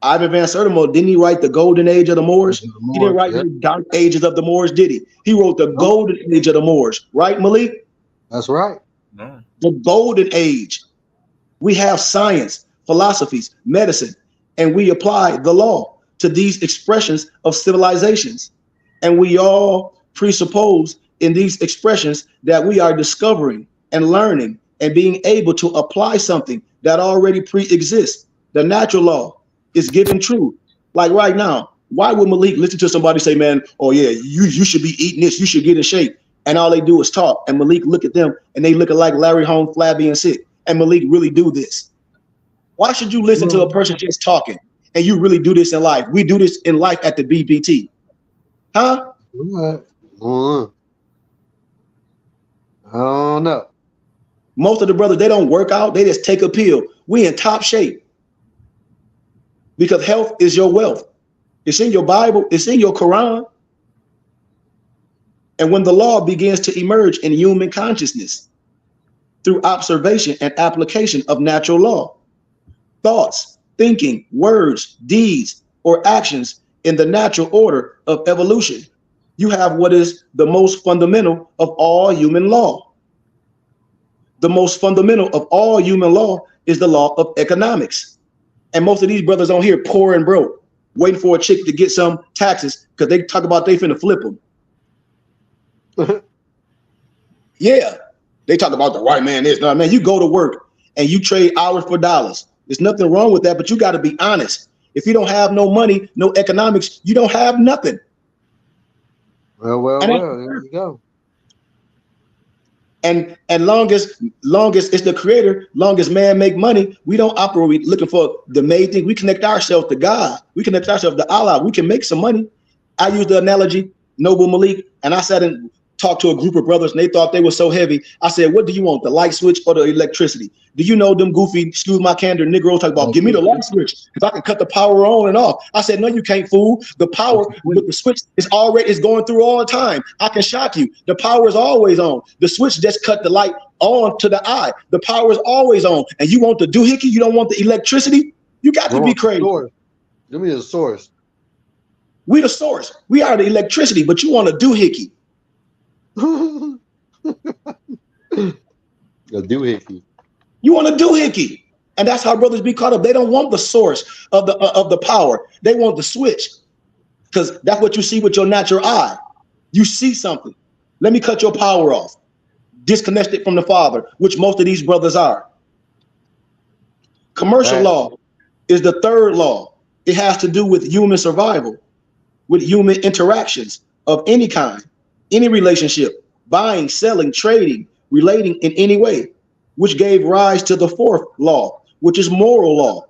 Ivan Van Sertimo, didn't he write the golden age of the Moors? He didn't write the dark ages of the Moors, did he? He wrote the golden age of the Moors, right, Malik? That's right. The golden age. We have science, philosophies, medicine, and we apply the law to these expressions of civilizations. And we all presuppose in these expressions that we are discovering and learning and being able to apply something that already pre-exists. The natural law is given truth. Like right now, why would Malik listen to somebody say, man, oh yeah, you should be eating this, you should get in shape. And all they do is talk. And Malik look at them and they looking like Larry Home, flabby and sick. And Malik really do this. Why should you listen to a person just talking and you really do this in life? We do this in life at the BBT. Huh? I don't know. Most of the brothers, they don't work out. They just take a pill. we in top shape because health is your wealth. It's in your Bible. It's in your Quran. And when the law begins to emerge in human consciousness through observation and application of natural law, thoughts, thinking, words, deeds, or actions in the natural order of evolution, you have what is the most fundamental of all human law. The most fundamental of all human law is the law of economics. And most of these brothers on here poor and broke, waiting for a chick to get some taxes because they talk about they finna flip them. Yeah, they talk about the white man is. No, man, you go to work and you trade hours for dollars. There's nothing wrong with that, but you got to be honest. If you don't have no money, no economics, you don't have nothing. Well, there you go. And long as it's the creator, long as man make money, we don't operate looking for the main thing. We connect ourselves to God. We connect ourselves to Allah. We can make some money. I use the analogy, Noble Malik, and I sat and talked to a group of brothers and they thought they were so heavy. I said, what do you want, the light switch or the electricity? Do you know them goofy, excuse my candor, Negroes talk about, give me the light switch because I can cut the power on and off. I said, no, you can't, fool. The power with the switch is going through all the time. I can shock you. The power is always on. The switch just cut the light on to the eye. The power is always on. And you want the doohickey? You don't want the electricity? You got to be crazy. Give me the source. We the source. We are the electricity, but you want a doohickey. A doohickey. You want a doohickey, and that's how brothers be caught up. They don't want the source of the power. They want the switch, because that's what you see with your natural eye. You see something. Let me cut your power off. Disconnect it from the Father, which most of these brothers are. Commercial law is the third law. It has to do with human survival, with human interactions of any kind, any relationship, buying, selling, trading, relating in any way, which gave rise to the fourth law, which is moral law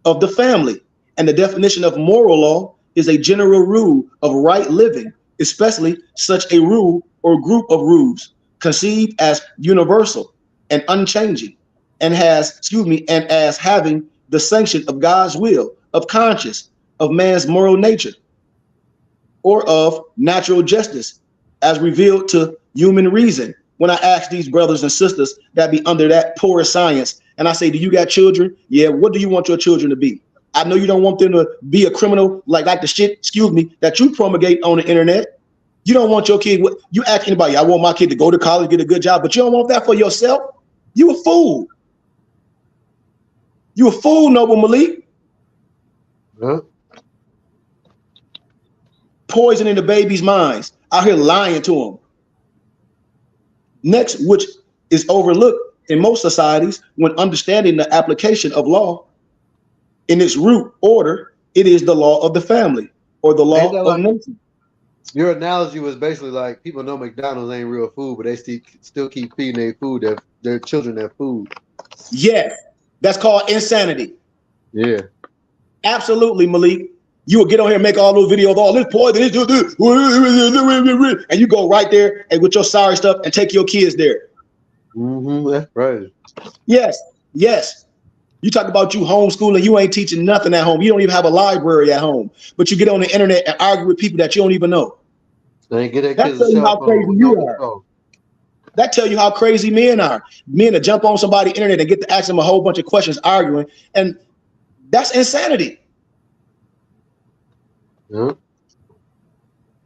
of the family. And the definition of moral law is a general rule of right living, especially such a rule or group of rules conceived as universal and unchanging, and as having the sanction of God's will, of conscience, of man's moral nature, or of natural justice, as revealed to human reason. When I ask these brothers and sisters that be under that poor science, and I say, do you got children? Yeah, what do you want your children to be? I know you don't want them to be a criminal like the shit, that you promulgate on the internet. You don't want your kid, you ask anybody, I want my kid to go to college, get a good job, but you don't want that for yourself? You a fool. You a fool, Noble Malik. Huh? Poisoning the baby's minds, out here lying to them. Next, which is overlooked in most societies when understanding the application of law in its root order, it is the law of the family or the law of nature. Your analogy was basically like people know McDonald's ain't real food, but they still keep feeding their children their food. Yeah, that's called insanity. Yeah, absolutely, Malik. You will get on here and make all those videos, all this poison, and you go right there and with your sorry stuff and take your kids there. That's right. Yes. You talk about you homeschooling, you ain't teaching nothing at home. You don't even have a library at home, but you get on the internet and argue with people that you don't even know. That tells you how crazy you are. That tell you how crazy men are. Men to jump on somebody's internet and get to ask them a whole bunch of questions, arguing, and that's insanity. Yeah.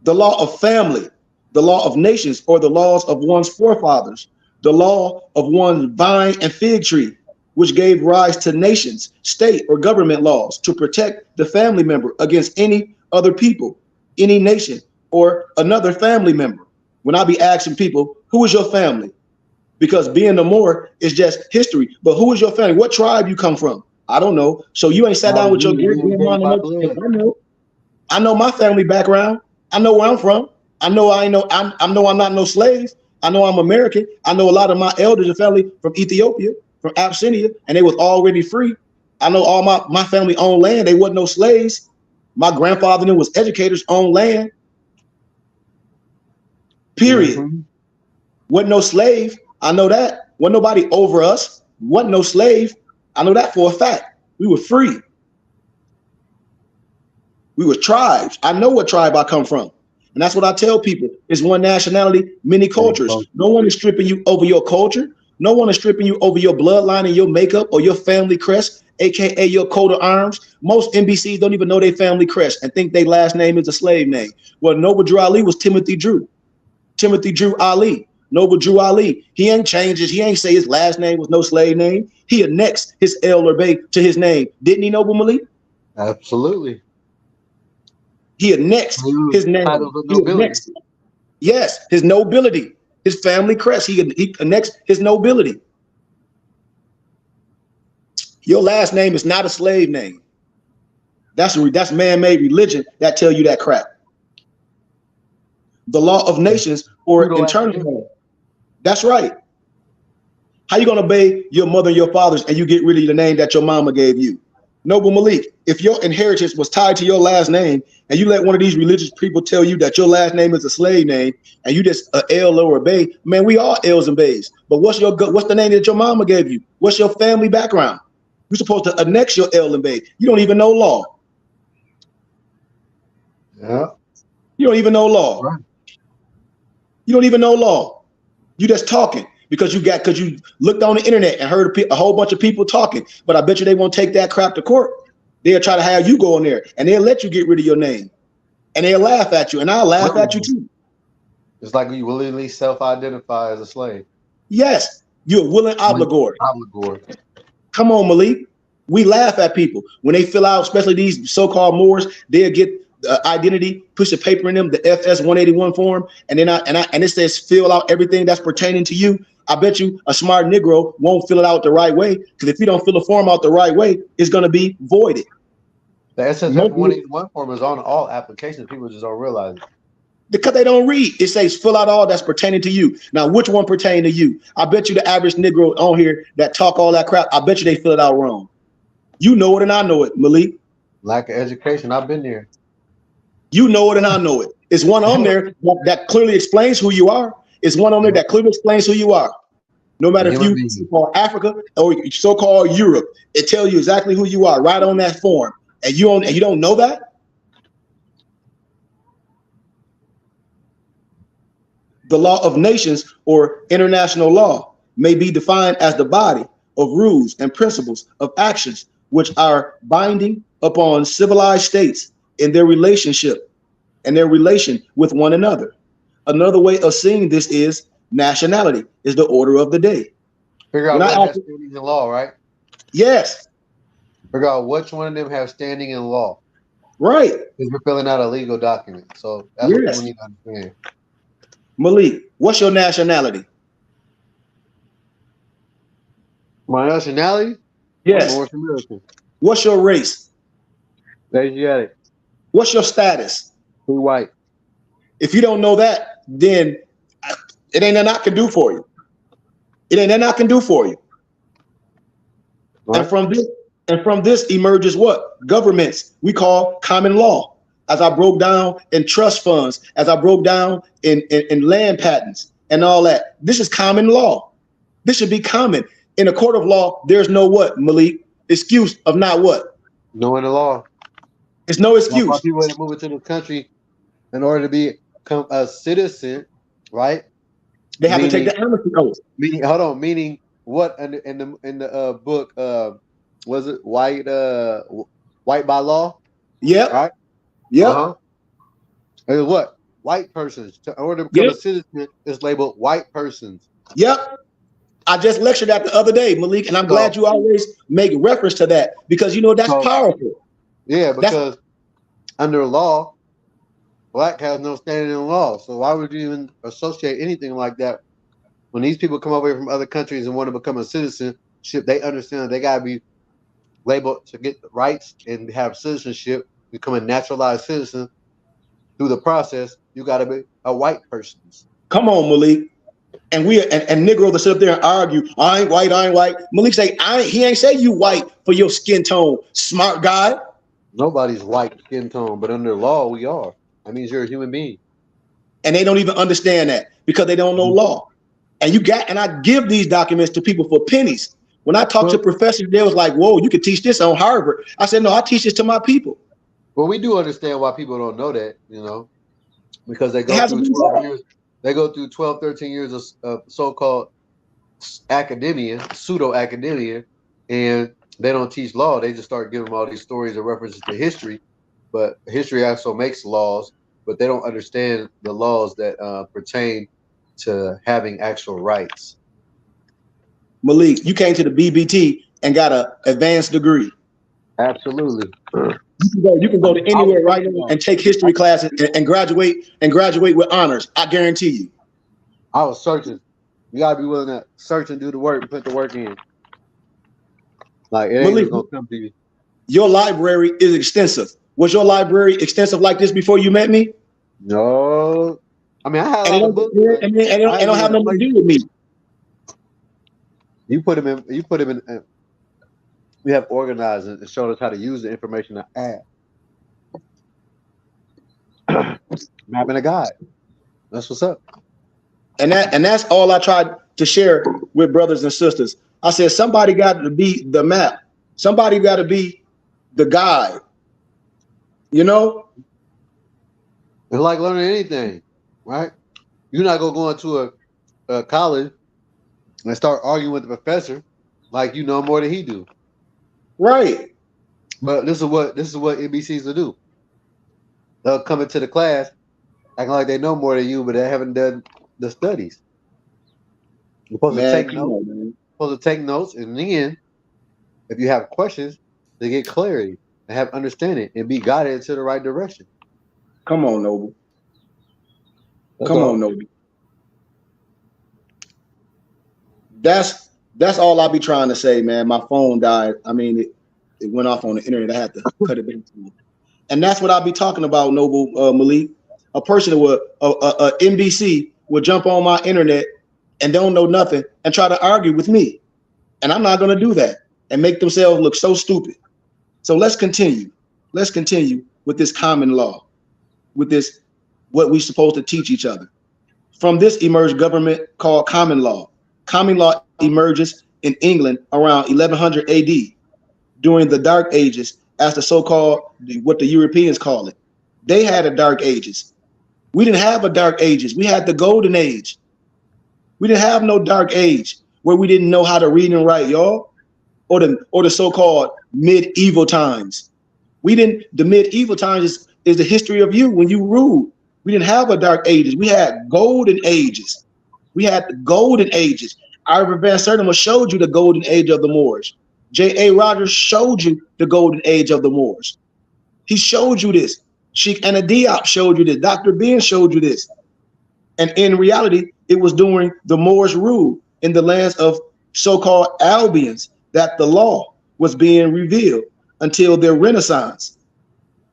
The law of family, the law of nations, or the laws of one's forefathers, the law of one's vine and fig tree, which gave rise to nations, state, or government laws to protect the family member against any other people, any nation, or another family member. When I be asking people, who is your family? Because being the Moor is just history, but who is your family? What tribe you come from? I don't know. So you ain't sat down with your grandma. I know my family background. I know where I'm from. I know I'm not no slave. I know I'm American. I know a lot of my elders and family from Ethiopia, from Abyssinia, and they was already free. I know all my family owned land. They wasn't no slaves. My grandfather then was educators, owned land. Period. Wasn't no slave. I know that. Wasn't nobody over us. Wasn't no slave. I know that for a fact. We were free. We were tribes. I know what tribe I come from. And that's what I tell people. It's one nationality, many cultures. No one is stripping you over your culture. No one is stripping you over your bloodline and your makeup or your family crest, aka your coat of arms. Most NBCs don't even know their family crest and think their last name is a slave name. Well, Noble Drew Ali was Timothy Drew. Timothy Drew Ali. Noble Drew Ali. He ain't changed his, he ain't say his last name was no slave name. He annexed his L or Bay to his name. Didn't he, Noble Malik? Absolutely. He annexed his name. He annexed, yes, his nobility, his family crest. He annexed his nobility. Your last name is not a slave name. That's man-made religion that tell you that crap. The law of nations or internal. That's right. How you gonna obey your mother and your fathers and you get rid of the name that your mama gave you? Noble Malik, if your inheritance was tied to your last name and you let one of these religious people tell you that your last name is a slave name and you just a L or a Bay, man, we are L's and Bays. But what's the name that your mama gave you? What's your family background? You're supposed to annex your L and Bay. You don't even know law. Yeah. You don't even know law. Right. You don't even know law. You just talking because you looked on the internet and heard a whole bunch of people talking. But I bet you they won't take that crap to court. They'll try to have you go in there and they'll let you get rid of your name. And they'll laugh at you and I'll laugh at you too. It's like you willingly self-identify as a slave. Yes, you're a willing obligor. Obligor. Come on, Malik. We laugh at people when they fill out, especially these so-called Moors. They'll get identity, push a paper in them, the FS 181 form, and then and it says fill out everything that's pertaining to you. I bet you a smart Negro won't fill it out the right way, because if you don't fill the form out the right way, it's going to be voided. The SS 181 form is on all applications. People just don't realize it. Because they don't read. It says fill out all that's pertaining to you. Now, which one pertain to you? I bet you the average Negro on here that talk all that crap, I bet you they fill it out wrong. You know it and I know it, Malik. Lack of education. I've been there. You know it and I know it. It's one on there that clearly explains who you are. It's one on there that clearly explains who you are. No matter if you so-called Africa or so-called Europe, it tells you exactly who you are right on that form. And you don't know that? The law of nations or international law may be defined as the body of rules and principles of actions which are binding upon civilized states in their relationship and their relation with one another. Another way of seeing this is nationality is the order of the day. Figure out what has standing in law, right? Yes. Figure out which one of them have standing in law. Right. Because we're filling out a legal document. So that's what we need to understand. Malik, what's your nationality? My nationality? Yes. I'm North American. What's your race? Asiatic. What's your status? Who white? If you don't know that, then it ain't nothing I can do for you. It ain't nothing I can do for you. Right. And from this emerges what? Governments we call common law. As I broke down in trust funds, as I broke down in land patents and all that. This is common law. This should be common. In a court of law, there's no what, Malik? Excuse of not what? Knowing the law. It's no excuse. People that move into the country in order to become a citizen, right? They have to take the amnesty oath. Meaning what in the book was it white by law? Yeah. Right? Yeah. And what? White persons. In order to become a citizen is labeled white persons. Yep. I just lectured that the other day, Malik, and I'm glad you always make reference to that because you know that's powerful. Yeah, because under law, black has no standing in law. So why would you even associate anything like that? When these people come over here from other countries and want to become a citizenship, they understand that they gotta be labeled to get the rights and have citizenship, become a naturalized citizen. Through the process, you gotta be a white person. Come on, Malik. And Negro to sit up there and argue, I ain't white. Malik say, he ain't say you white for your skin tone, smart guy. Nobody's white skin tone, but under law, we are. That means you're a human being. And they don't even understand that because they don't know law. And I give these documents to people for pennies. When I talked to professors, they was like, "Whoa, you could teach this on Harvard." I said, "No, I teach this to my people." Well, we do understand why people don't know that, because they go hasn't through been 12 said. years. They go through 12, 13 years of so-called academia, pseudo-academia, and they don't teach law. They just start giving them all these stories and references to history. But history also makes laws, but they don't understand the laws that pertain to having actual rights. Malik, you came to the BBT and got an advanced degree. Absolutely. You can go to anywhere right now and take history classes and graduate with honors. I guarantee you. I was searching. You gotta be willing to search and do the work and put the work in. Like it ain't Malik, just gonna come to you. Your library is extensive. Was your library extensive like this before you met me? No. I mean, I had a lot of books. And it don't have nothing to do with me. You put them in. We have organized and showed us how to use the information to add. Mapping a guide. That's what's up. And that's all I tried to share with brothers and sisters. I said somebody got to be the map. Somebody got to be the guide. You know? It's like learning anything, right? You're not gonna go into a college and start arguing with the professor like you know more than he do. Right. But this is what NBCs will do. They'll come into the class acting like they know more than you, but they haven't done the studies. You're supposed to take notes, and then if you have questions, to get clarity and have understanding and be guided into the right direction. Come on, Noble. Come on, Noble. That's all I be trying to say, man. My phone died. I mean, it went off on the internet. I had to cut it back. And that's what I'll be talking about, Noble Malik. A person with a NBC will jump on my internet and don't know nothing and try to argue with me. And I'm not going to do that and make themselves look so stupid. So let's continue. Let's continue with this common law, with this, what we're supposed to teach each other. From this emerged government called common law. Common law emerges in England around 1100 AD during the Dark Ages, as the so-called, what the Europeans call it. They had a Dark Ages. We didn't have a Dark Ages. We had the Golden Age. We didn't have no Dark Age where we didn't know how to read and write, y'all, or the so-called medieval times. The medieval times is the history of you when you ruled. We didn't have a Dark Ages. We had Golden Ages. We had the Golden Ages. Ira Van Sertima showed you the Golden Age of the Moors. J.A. Rogers showed you the Golden Age of the Moors. He showed you this. Sheikh Anna Diop showed you this. Dr. Ben showed you this. And in reality, it was during the Moors' rule in the lands of so-called Albions that the law was being revealed until their Renaissance,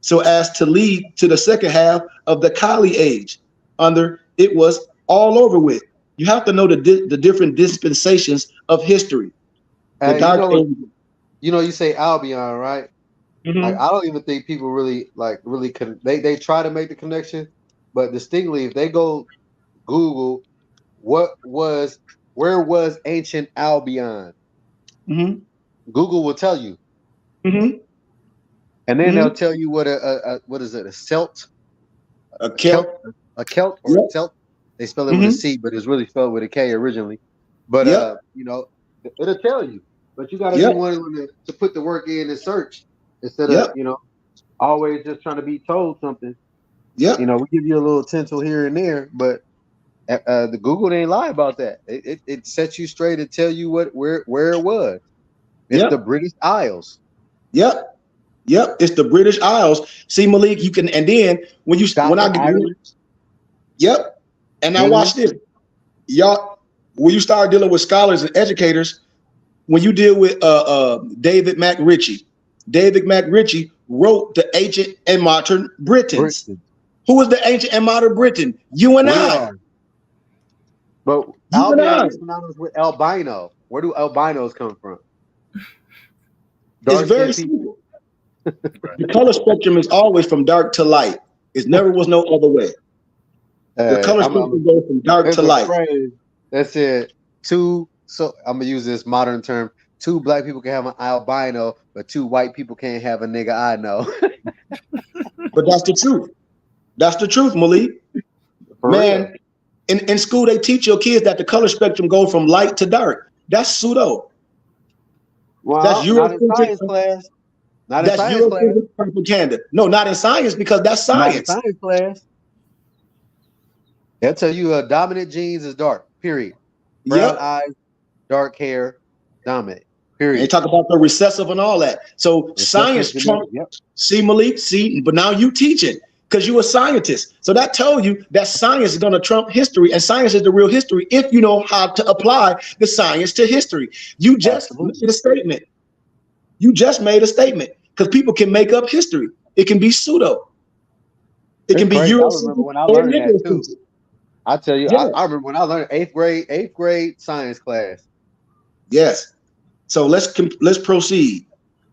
so as to lead to the second half of the Kali age. Under it was all over with. You have to know the different dispensations of history. You say Albion, right? Mm-hmm. Like, I don't even think people really they try to make the connection, but distinctly, if they go Google where was ancient Albion, mm-hmm. Google will tell you, mm-hmm. and then mm-hmm. they'll tell you what what is it, a Celt, a Celt or yep. a Celt. They spell it mm-hmm. with a C, but it's really spelled with a K originally. But yep. It'll tell you. But you got to yep. be willing to put the work in and search instead yep. of always just trying to be told something. Yeah, we give you a little tinsel here and there, but the Google ain't lie about that. It sets you straight and tell you where it was. It's yep. the British Isles. Yep. It's the British Isles. See, Malik, you can, and then yep. And now watch this, y'all. When you start dealing with scholars and educators, when you deal with David McRitchie, David McRitchie wrote the Ancient and Modern Britons. Who was the Ancient and Modern Briton? You and I. But Albion is synonymous with albino. Where do albinos come from? It's very simple. The color spectrum is always from dark to light. It never was no other way. The color spectrum goes from dark to light. That's it. So I'm gonna use this modern term, 2 black people can have an albino, but 2 white people can't have a nigga I know. But that's the truth. That's the truth, Malik. For Man, real. in school they teach your kids that the color spectrum goes from light to dark. That's pseudo. Well, That's not in science class. Not in science class. Propaganda. No, not in science, because that's science. Not in science class. They'll tell you dominant genes is dark. Period. Brown eyes, dark hair, dominant. Period. And they talk about the recessive and all that. So science trumps. See, Malik, but now you teach it because you're a scientist. So that tells you that science is going to trump history, and science is the real history if you know how to apply the science to history. You just made a statement. You just made a statement, because people can make up history. It can be pseudo. It can be Eurocentric or Negrocentric. I tell you, I remember when I learned eighth grade science class. Yes. So let's proceed.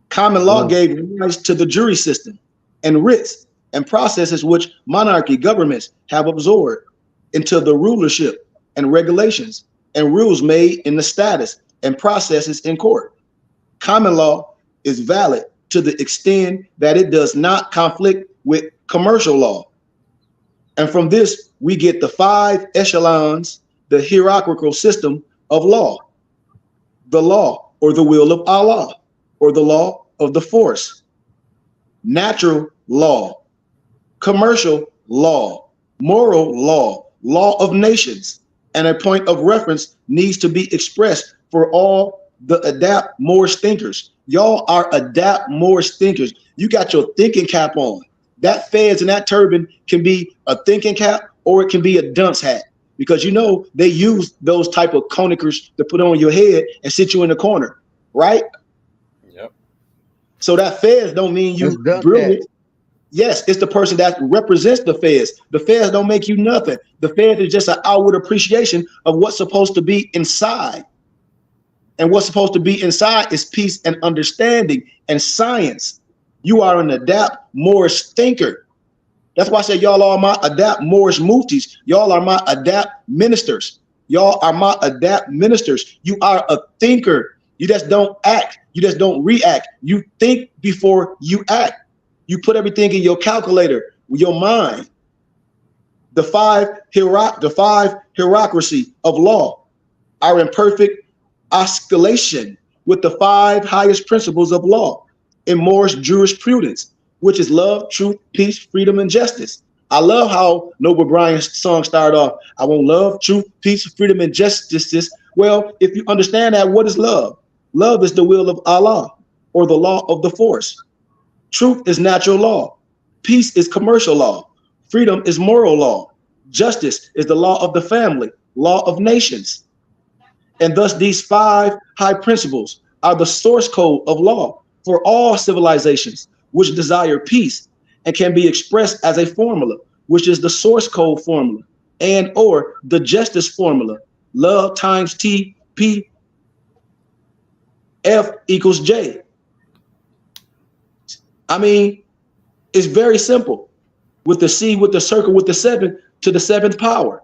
Common law gave rise to the jury system and writs and processes which monarchy governments have absorbed into the rulership and regulations and rules made in the status and processes in court. Common law is valid to the extent that it does not conflict with commercial law. And from this, we get the 5 echelons, the hierarchical system of law: the law or the will of Allah, or the law of the force, natural law, commercial law, moral law, law of nations, and a point of reference needs to be expressed for all the Adapt Moorish thinkers. Y'all are Adapt Moorish thinkers. You got your thinking cap on. That fez and that turban can be a thinking cap, or it can be a dunce hat, because you know they use those type of conicers to put on your head and sit you in the corner, right? Yep. So that fez don't mean you brilliant. Yes, it's the person that represents the fez. The fez don't make you nothing. The fez is just an outward appreciation of what's supposed to be inside. And what's supposed to be inside is peace and understanding and science. You are an Adapt Moorish thinker. That's why I say y'all are my Adapt Moorish muftis. Y'all are my Adapt ministers. Y'all are my Adapt ministers. You are a thinker. You just don't act. You just don't react. You think before you act. You put everything in your calculator, your mind. The five hierarchy of law are in perfect oscillation with the 5 highest principles of law in Moorish jurisprudence, which is love, truth, peace, freedom, and justice. I love how Noble Bryan's song started off. I want love, truth, peace, freedom, and justice. Well, if you understand that, what is love? Love is the will of Allah, or the law of the force. Truth is natural law. Peace is commercial law. Freedom is moral law. Justice is the law of the family, law of nations. And thus these 5 high principles are the source code of law for all civilizations which desire peace, and can be expressed as a formula, which is the source code formula, and or the justice formula: love times T, P, F equals J. I mean, it's very simple. With the C, with the circle, with the 7 to the 7th power,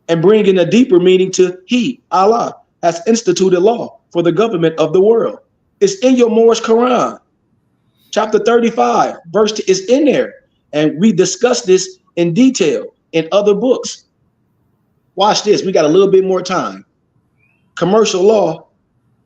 and bringing a deeper meaning to He, Allah, has instituted law for the government of the world. It's in your Moorish Quran. Chapter 35, verse 2 is in there. And we discussed this in detail in other books. Watch this. We got a little bit more time. Commercial law,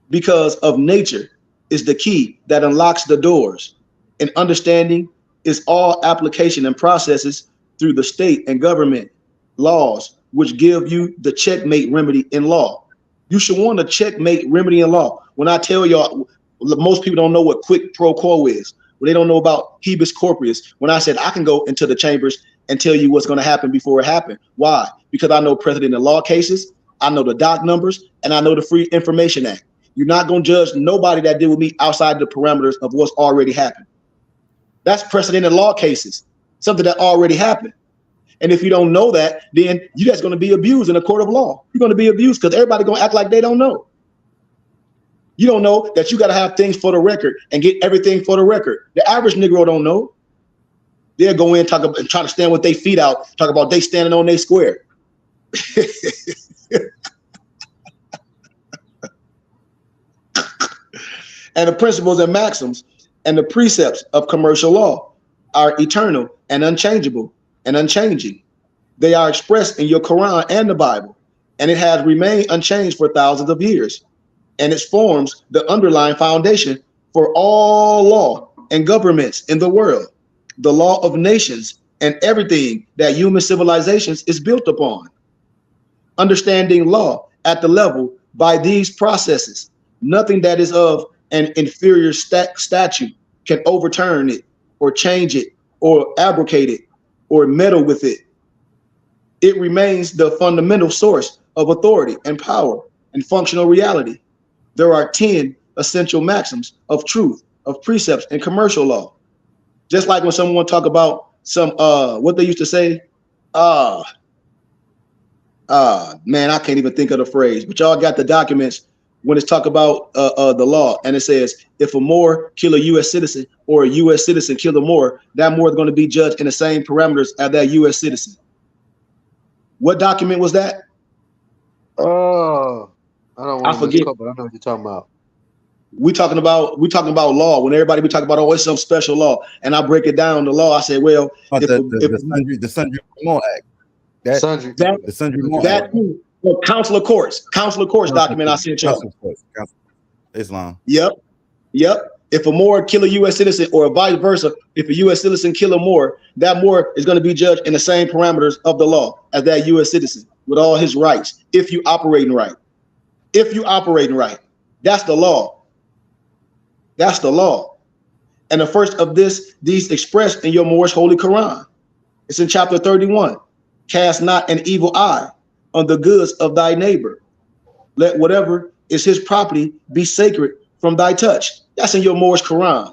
because of nature, is the key that unlocks the doors. And understanding is all application and processes through the state and government laws, which give you the checkmate remedy in law. You should want a checkmate remedy in law. When I tell y'all, most people don't know what quid pro quo is. Well, they don't know about habeas corpus. When I said I can go into the chambers and tell you what's going to happen before it happened. Why? Because I know precedent in law cases, I know the doc numbers, and I know the Free Information Act. You're not going to judge nobody that did with me outside the parameters of what's already happened. That's precedent in law cases, something that already happened. And if you don't know that, then you're just going to be abused in a court of law. You're going to be abused because everybody's going to act like they don't know. You don't know that you got to have things for the record and get everything for the record. The average Negro don't know. They'll go in, talk about, and try to stand with their feet out, talk about they standing on their square. And the principles and maxims and the precepts of commercial law are eternal and unchangeable and unchanging. They are expressed in your Quran and the Bible, and it has remained unchanged for thousands of years. And it forms the underlying foundation for all law and governments in the world, the law of nations and everything that human civilizations is built upon. Understanding law at the level by these processes, nothing that is of an inferior statute can overturn it or change it or abrogate it or meddle with it. It remains the fundamental source of authority and power and functional reality. There are 10 essential maxims of truth, of precepts and commercial law. Just like when someone talk about some, what they used to say, man, I can't even think of the phrase, but y'all got the documents when it's talk about the law, and it says, if a Moor kill a U.S. citizen or a U.S. citizen kill a Moor, that Moor is going to be judged in the same parameters as that U.S. citizen. What document was that? Oh, I don't want to forget. but I know what you're talking about. We talking about law. When everybody be talking about, oh, it's some special law, and I break it down the law. I say, well, the Sundry Law Act. The Sundry Law Act. Council of Courts document I sent y'all. Islam. Yep. If a Moor kill a U.S. citizen or vice versa, if a U.S. citizen kill a Moor, that Moor is going to be judged in the same parameters of the law as that U.S. citizen with all his rights. If you operating right, that's the law. That's the law. And the first of these expressed in your Moorish Holy Quran. It's in chapter 31. Cast not an evil eye on the goods of thy neighbor. Let whatever is his property be sacred from thy touch. That's in your Moorish Quran.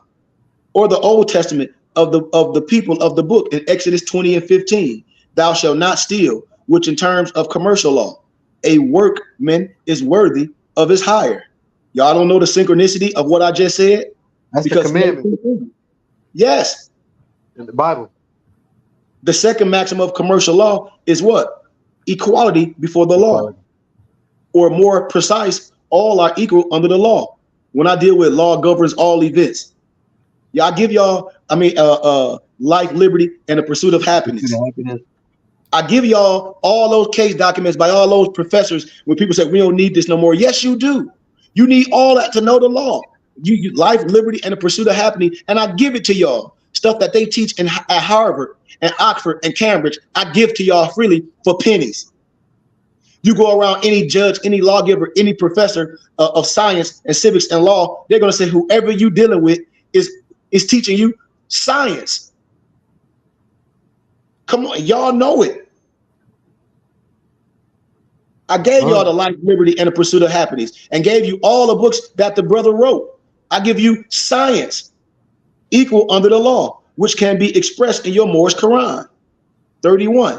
Or the Old Testament of the people of the book in Exodus 20 and 15. Thou shalt not steal, which in terms of commercial law, a workman is worthy of his hire. Y'all don't know the synchronicity of what I just said? That's because the commandment. Yes. In the Bible. The second maxim of commercial law is what? Equality before the law. Or more precise, all are equal under the law. When I deal with law governs all events. Yeah, I give y'all, life, liberty, and the pursuit of happiness. I give y'all all those case documents by all those professors when people say we don't need this no more. Yes, you do. You need all that to know the law. You life, liberty, and the pursuit of happiness. And I give it to y'all. Stuff that they teach at Harvard and Oxford and Cambridge, I give to y'all freely for pennies. You go around any judge, any lawgiver, any professor of science and civics and law, they're going to say whoever you dealing with is teaching you science. Come on, y'all know it. I gave y'all the life, liberty, and the pursuit of happiness and gave you all the books that the brother wrote. I give you science equal under the law, which can be expressed in your Moorish Quran. 31.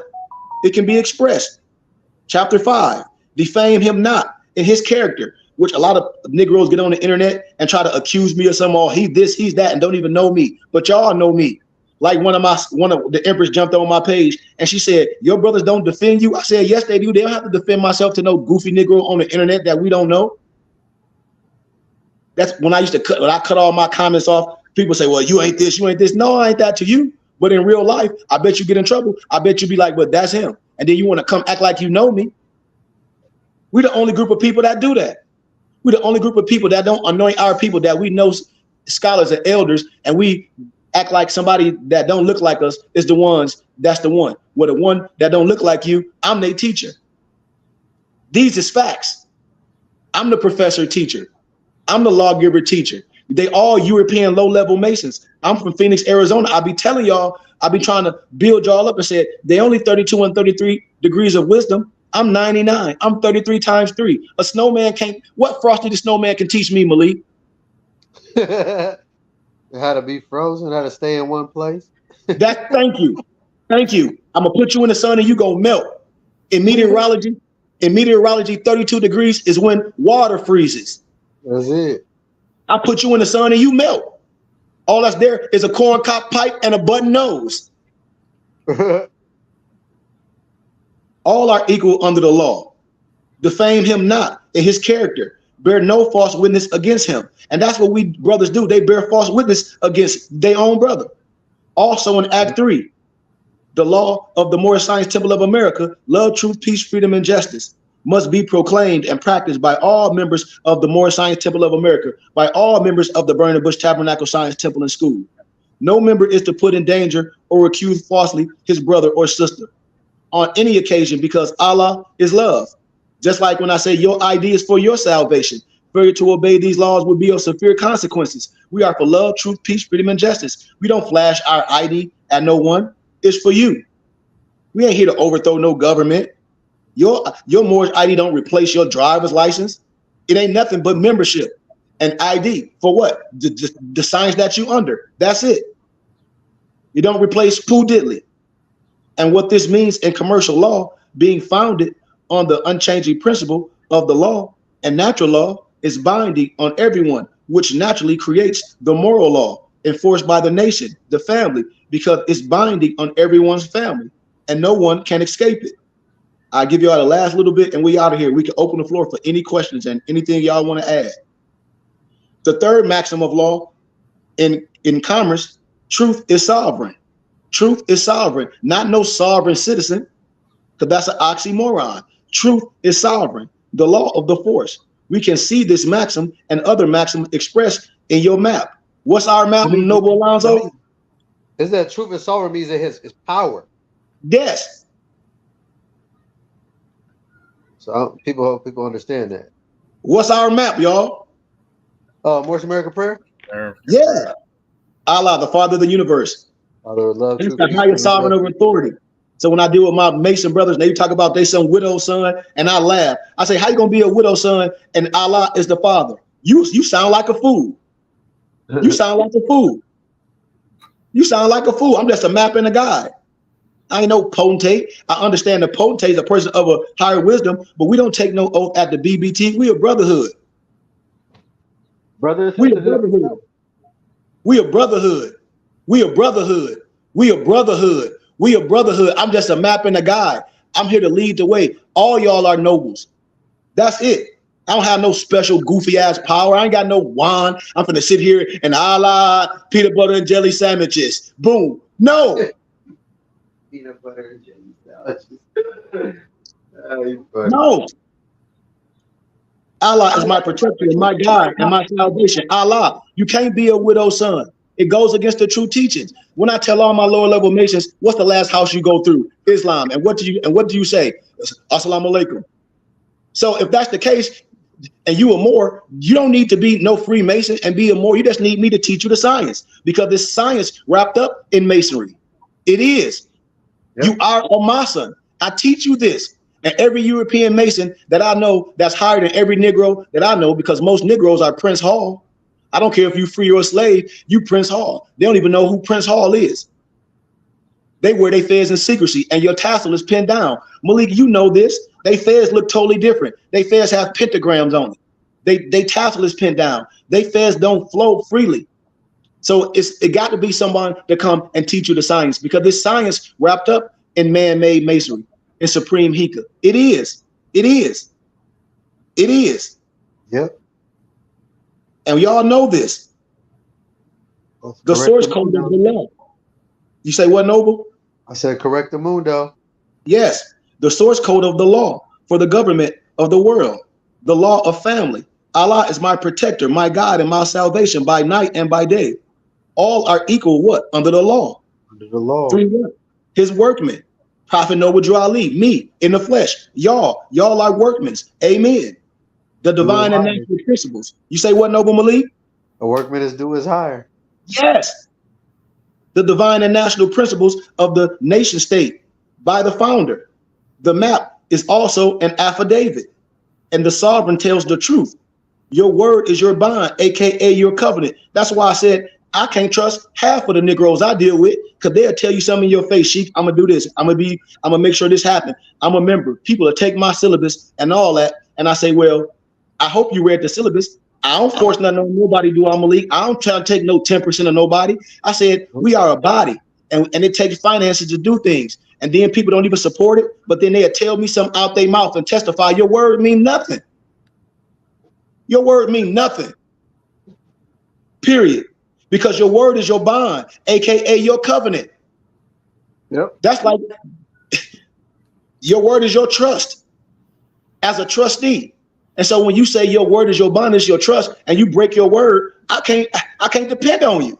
It can be expressed. Chapter 5. Defame him not in his character, which a lot of Negroes get on the internet and try to accuse me of some, oh, he's this, he's that, and don't even know me. But y'all know me. Like one of the empress jumped on my page and she said, your brothers don't defend you. I said, yes, they do. They don't have to defend myself to no goofy Negro on the internet that we don't know. That's when I used to cut all my comments off. People say, well, you ain't this, you ain't this. No, I ain't that to you. But in real life, I bet you get in trouble. I bet you be like, but that's him. And then you want to come act like you know me. We're the only group of people that do that. We're the only group of people that don't anoint our people that we know scholars and elders, and we act like somebody that don't look like us is the ones, that's the one. Well, the one that don't look like you, I'm their teacher. These is facts. I'm the professor teacher. I'm the lawgiver teacher. They all European low-level Masons. I'm from Phoenix, Arizona. I be telling y'all, I be trying to build y'all up and said, they only 32 and 33 degrees of wisdom. I'm 99. I'm 33 times 3. A snowman can't, what Frosty the Snowman can teach me, Malik? How to be frozen, how to stay in one place. Thank you. I'm gonna put you in the sun and you gonna melt. In meteorology, 32 degrees is when water freezes. That's it. I put you in the sun and you melt. All that's there is a corncob pipe and a button nose. All are equal under the law. Defame him not in his character, bear no false witness against him. And that's what we brothers do. They bear false witness against their own brother. Also in Act 3, the law of the Moorish Science Temple of America, love, truth, peace, freedom, and justice, must be proclaimed and practiced by all members of the Moorish Science Temple of America, by all members of the Burning Bush Tabernacle Science Temple and School. No member is to put in danger or accuse falsely his brother or sister on any occasion, because Allah is love. Just like when I say your ID is for your salvation, failure to obey these laws would be of severe consequences. We are for love, truth, peace, freedom, and justice. We don't flash our ID at no one. It's for you. We ain't here to overthrow no government. Your Moorish ID don't replace your driver's license. It ain't nothing but membership and ID for what? The signs that you under. That's it. You don't replace Pooh Diddley. And what this means in commercial law, being founded on the unchanging principle of the law and natural law, is binding on everyone, which naturally creates the moral law enforced by the nation, the family, because it's binding on everyone's family and no one can escape it. I'll give y'all the last little bit and we out of here. We can open the floor for any questions and anything y'all want to add. The third maxim of law in commerce, truth is sovereign. Truth is sovereign, not no sovereign citizen, because that's an oxymoron. Truth is sovereign, the law of the force. We can see this maxim and other maxims expressed in your map. What's our map, Noble Alonzo? Is that truth is sovereign means that his power? Yes. So people understand that. What's our map, y'all? Moorish American prayer? Yeah. Allah, the Father of the universe. Father of love. It's the highest sovereign over authority. So when I deal with my Mason brothers, they talk about they some widow son, and I laugh. I say, how you gonna be a widow son and Allah is the Father? You sound like a fool. You sound like a fool. You sound like a fool. I'm just a map and a guide. I ain't no potentate. I understand the potentate is a person of a higher wisdom, but we don't take no oath at the BBT. We a brotherhood. Brothers. We a brotherhood. We a brotherhood. We a brotherhood. We a brotherhood. We a brotherhood. I'm just a map and a guide. I'm here to lead the way. All y'all are nobles. That's it. I don't have no special goofy ass power. I ain't got no wand. I'm finna sit here and Allah, peanut butter and jelly sandwiches. Boom. No. Peanut butter and jelly sandwiches. No. Allah is my protector and my God and my salvation. Allah, you can't be a widow son. It goes against the true teachings. When I tell all my lower level Masons, what's the last house you go through? Islam. And what do you say? Assalamu alaikum. So if that's the case, and you a Moor, you don't need to be no Freemason and be a Moor. You just need me to teach you the science, because this science wrapped up in Masonry. It is. Yep. You are a Mason. I teach you this. And every European Mason that I know that's higher than every Negro that I know, because most Negroes are Prince Hall. I don't care if you free or a slave, you Prince Hall. They don't even know who Prince Hall is. They wear their fez in secrecy, and your tassel is pinned down. Malik, you know this. They fez look totally different. They fez have pentagrams on it. They tassel is pinned down. They fez don't flow freely. So it got to be someone to come and teach you the science, because this science wrapped up in man-made masonry and supreme SHEIHK. It is. It is. It is. Yep. And y'all know this. The source code is below. You say what, Noble? I said correct the mundo. Yes, the source code of the law for the government of the world, the law of family. Allah is my protector, my God, and my salvation by night and by day. All are equal, what? Under the law. Under the law. His workmen. Prophet Noble Drew Ali, me in the flesh. Y'all are workmen. Amen. The divine and natural principles. You say what, Noble Malik? A workman is due is higher. Yes. The divine and national principles of the nation state by the founder. The map is also an affidavit, and the sovereign tells the truth. Your word is your bond, aka your covenant. That's why I said I can't trust half of the Negroes I deal with, because they'll tell you something in your face. SHEIHK, I'm gonna do this. I'm gonna make sure this happens. I'm a member. People will take my syllabus and all that, and I say, well, I hope you read the syllabus. I don't force nothing on nobody, do I, Malik? I don't try to take no 10% of nobody. I said we are a body, and it takes finances to do things. And then people don't even support it, but then they'll tell me something out their mouth and testify. Your word mean nothing. Your word means nothing. Period. Because your word is your bond, aka your covenant. Yep. That's like your word is your trust as a trustee. And so when you say your word is your bond, is your trust, and you break your word, I can't depend on you.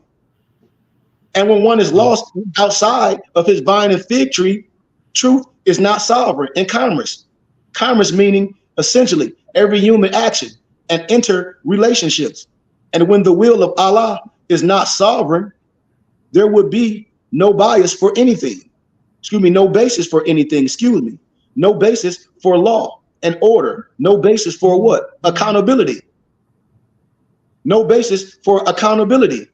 And when one is lost outside of his vine and fig tree, truth is not sovereign in commerce. Commerce meaning essentially every human action and interrelationships. And when the will of Allah is not sovereign, there would be no bias for anything. Excuse me, no basis for anything, excuse me. No basis for law and order. No basis for what? Accountability. No basis for accountability.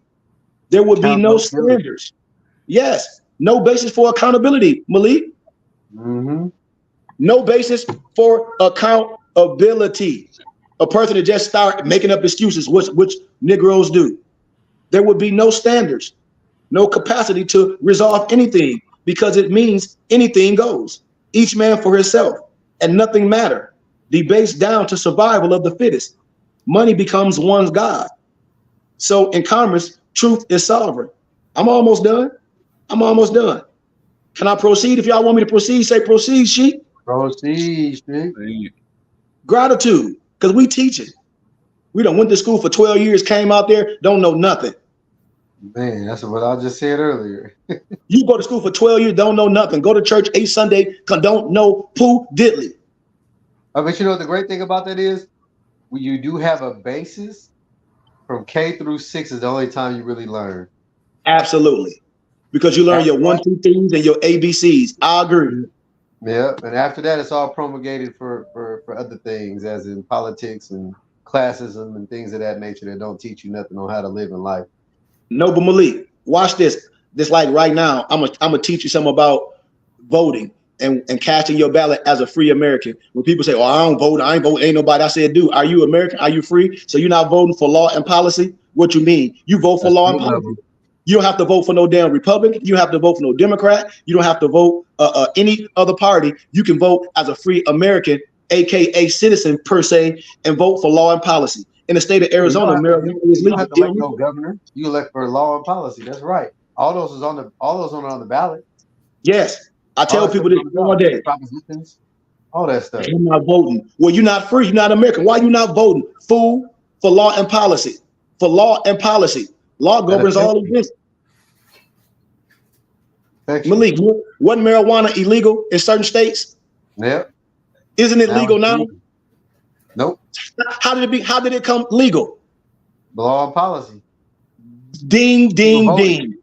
There would be no standards. Yes, no basis for accountability, Malik. Mm-hmm. No basis for accountability. A person that just start making up excuses, which Negroes do. There would be no standards, no capacity to resolve anything, because it means anything goes. Each man for himself, and nothing matter. Debates down to survival of the fittest. Money becomes one's God. So in commerce, truth is sovereign. I'm almost done. Can I proceed? If y'all want me to proceed, say proceed, SHEIHK. Proceed, SHEIHK. Gratitude, because we teach it. We done went to school for 12 years, came out there, don't know nothing. Man, that's what I just said earlier. You go to school for 12 years, don't know nothing. Go to church 8 Sunday, don't know poo diddly. But you know, the great thing about that is you do have a basis from K through 6 is the only time you really learn. Absolutely. Because you learn your 1, 2, 3s and your ABCs. I agree. Yeah, and after that, it's all promulgated for other things, as in politics and classism and things of that nature that don't teach you nothing on how to live in life. No, but Malik, watch this. This like right now, I'm gonna teach you something about voting and casting your ballot as a free American. When people say, "Oh, I don't vote, I ain't vote," ain't nobody. I said, "Dude, are you American? Are you free? So you're not voting for law and policy? What you mean? You vote for law and policy. You don't have to vote for no damn Republican. You don't have to vote for no Democrat. You don't have to vote any other party. You can vote as a free American, aka citizen per se, and vote for law and policy." In the state of Arizona, marijuana is legal. You don't have to elect no governor. You elect for law and policy. That's right. All those are on the ballot. Yes, I tell people this all day. Propositions, all that stuff. You're not voting. Well, you're not free. You're not American. Why you not voting? Fool, for law and policy. For law and policy. Law governs all of this. Malik, wasn't marijuana illegal in certain states? Yeah. Isn't it legal now? Nope. How did it come legal? The law and policy. Ding, ding, ding.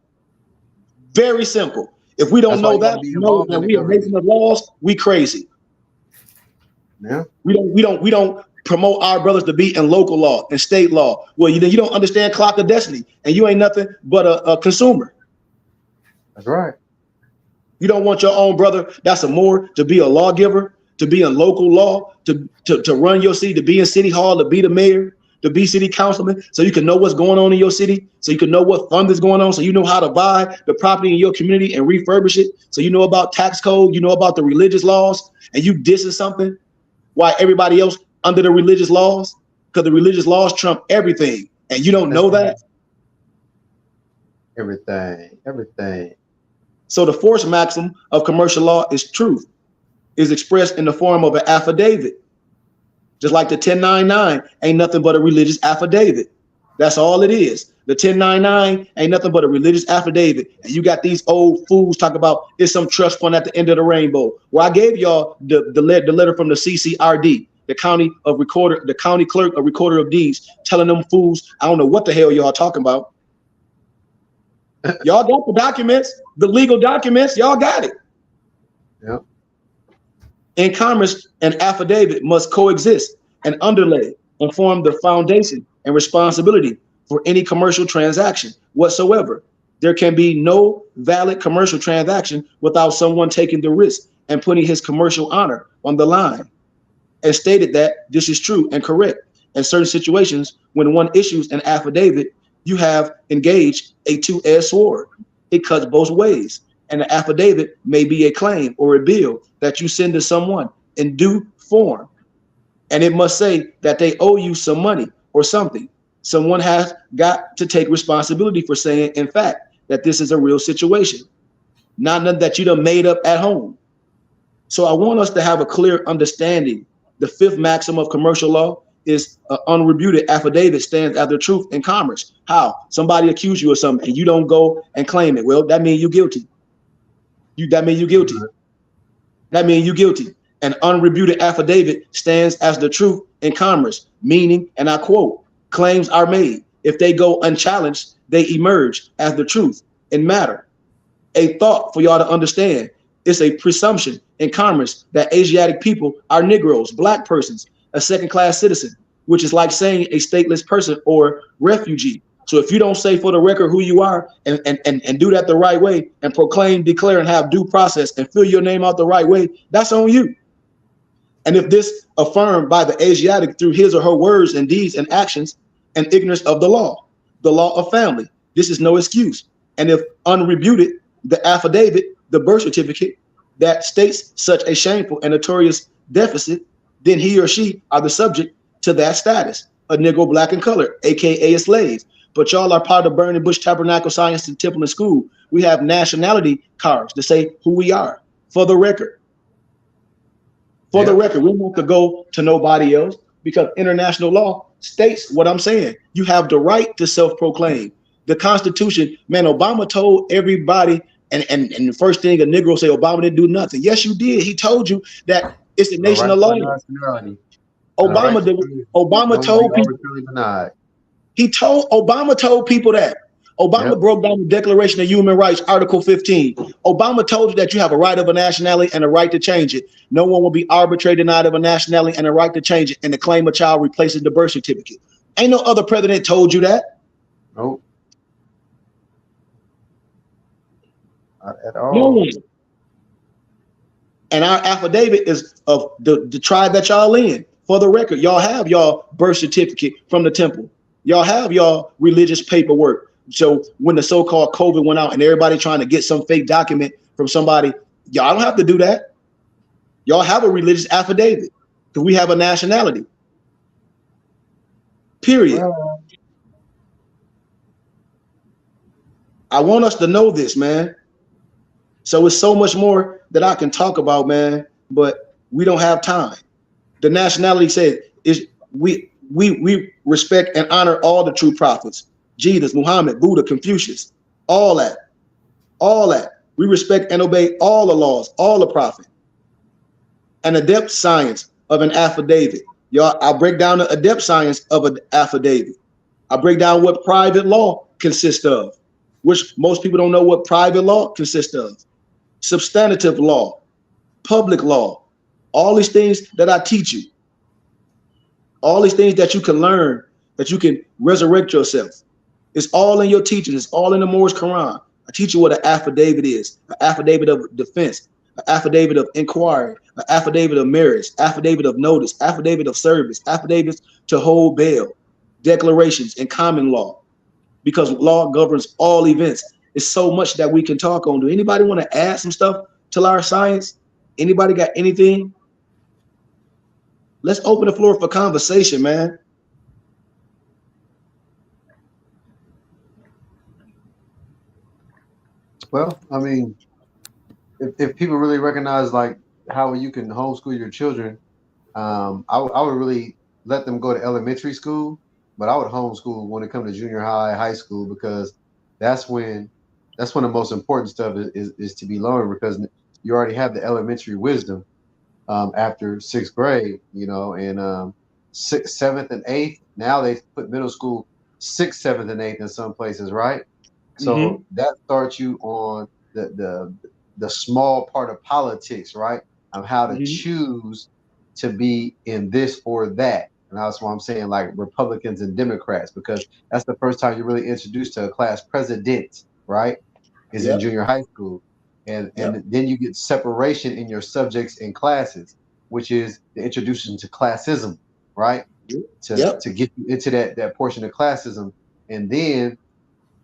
Very simple. If we don't know that, know that we are making the laws, we crazy. Yeah. We don't promote our brothers to be in local law and state law. Well, you don't understand clock of destiny, and you ain't nothing but a consumer. That's right. You don't want your own brother that's a Moor to be a lawgiver, to be in local law, to run your city, to be in city hall, to be the mayor, to be city councilman, so you can know what's going on in your city, so you can know what fund is going on, so you know how to buy the property in your community and refurbish it, so you know about tax code, you know about the religious laws, and you dissing something while everybody else under the religious laws, because the religious laws trump everything, and you don't know that? Everything. So the force maxim of commercial law is truth, is expressed in the form of an affidavit. Just like the 1099 ain't nothing but a religious affidavit. That's all it is. The 1099 ain't nothing but a religious affidavit. And you got these old fools talk about it's some trust fund at the end of the rainbow. Well, I gave y'all the letter from the CCRD, the county clerk of recorder of deeds, telling them fools, I don't know what the hell y'all talking about. Y'all got the documents, the legal documents, y'all got it. Yep. In commerce, an affidavit must coexist and underlay and form the foundation and responsibility for any commercial transaction whatsoever. There can be no valid commercial transaction without someone taking the risk and putting his commercial honor on the line. And stated that this is true and correct. In certain situations, when one issues an affidavit, you have engaged a two-edged sword. It cuts both ways. And the affidavit may be a claim or a bill that you send to someone in due form. And it must say that they owe you some money or something. Someone has got to take responsibility for saying, in fact, that this is a real situation, not nothing that you done made up at home. So I want us to have a clear understanding. The fifth maxim of commercial law is unrefuted affidavit stands as the truth in commerce. How? Somebody accuse you of something and you don't go and claim it. Well, that means you're guilty. That means you're guilty. That means you're guilty. An unrefuted affidavit stands as the truth in commerce, meaning, and I quote, claims are made. If they go unchallenged, they emerge as the truth in matter. A thought for y'all to understand. It's a presumption in commerce that Asiatic people are Negroes, black persons, a second-class citizen, which is like saying a stateless person or refugee. So if you don't say for the record who you are and do that the right way and proclaim, declare, and have due process and fill your name out the right way, that's on you. And if this affirmed by the Asiatic through his or her words and deeds and actions and ignorance of the law of family, this is no excuse. And if unrefuted, the affidavit, the birth certificate that states such a shameful and notorious deficit, then he or she are the subject to that status, a Negro, black, and colored, aka a slave. But y'all are part of Burning Bush Tabernacle Science and Temple and School. We have nationality cards to say who we are, for the record. For the record, we want to go to nobody else because international law states what I'm saying. You have the right to self-proclaim. The Constitution, man, Obama told everybody, and the first thing a Negro say, Obama didn't do nothing. Yes, you did. He told you that it's a nation of law. Obama told people. Obama told people that. Obama broke down the Declaration of Human Rights, Article 15. Obama told you that you have a right of a nationality and a right to change it. No one will be arbitrarily denied of a nationality and a right to change it, and to claim a child replaces the birth certificate. Ain't no other president told you that. Nope. Not at all. No one. And our affidavit is of the tribe that y'all in. For the record, y'all have y'all birth certificate from the temple. Y'all have y'all religious paperwork. So when the so-called COVID went out and everybody trying to get some fake document from somebody, y'all don't have to do that. Y'all have a religious affidavit because we have a nationality. Period. I want us to know this, man. So it's so much more that I can talk about, man, but we don't have time. The nationality said is we respect and honor all the true prophets. Jesus, Muhammad, Buddha, Confucius, all that. We respect and obey all the laws, all the prophet. An adept science of an affidavit. Y'all, I'll break down the adept science of an affidavit. I'll break down what private law consists of, which most people don't know what private law consists of. Substantive law, public law, all these things that I teach you. All these things that you can learn, that you can resurrect yourself. It's all in your teaching. It's all in the Moorish Quran. I teach you what an affidavit is. An affidavit of defense, an affidavit of inquiry, an affidavit of marriage, affidavit of notice, affidavit of service, affidavits to hold bail, declarations in common law, because law governs all events. It's so much that we can talk on. Do anybody want to add some stuff to our science? Anybody got anything? Let's open the floor for conversation, man. Well, I mean, if people really recognize like how you can homeschool your children, I would really let them go to elementary school, but I would homeschool when it comes to junior high, high school, because that's when the most important stuff is to be learned, because you already have the elementary wisdom after sixth grade, you know, and sixth, seventh, and eighth. Now they put middle school 6th, 7th, and 8th in some places, right? So that starts you on the small part of politics, right? Of how to choose to be in this or that. And that's why I'm saying like Republicans and Democrats, because that's the first time you're really introduced to a class president, right? Is in junior high school. And then you get separation in your subjects and classes, which is the introduction to classism, right? To get you into that portion of classism. And then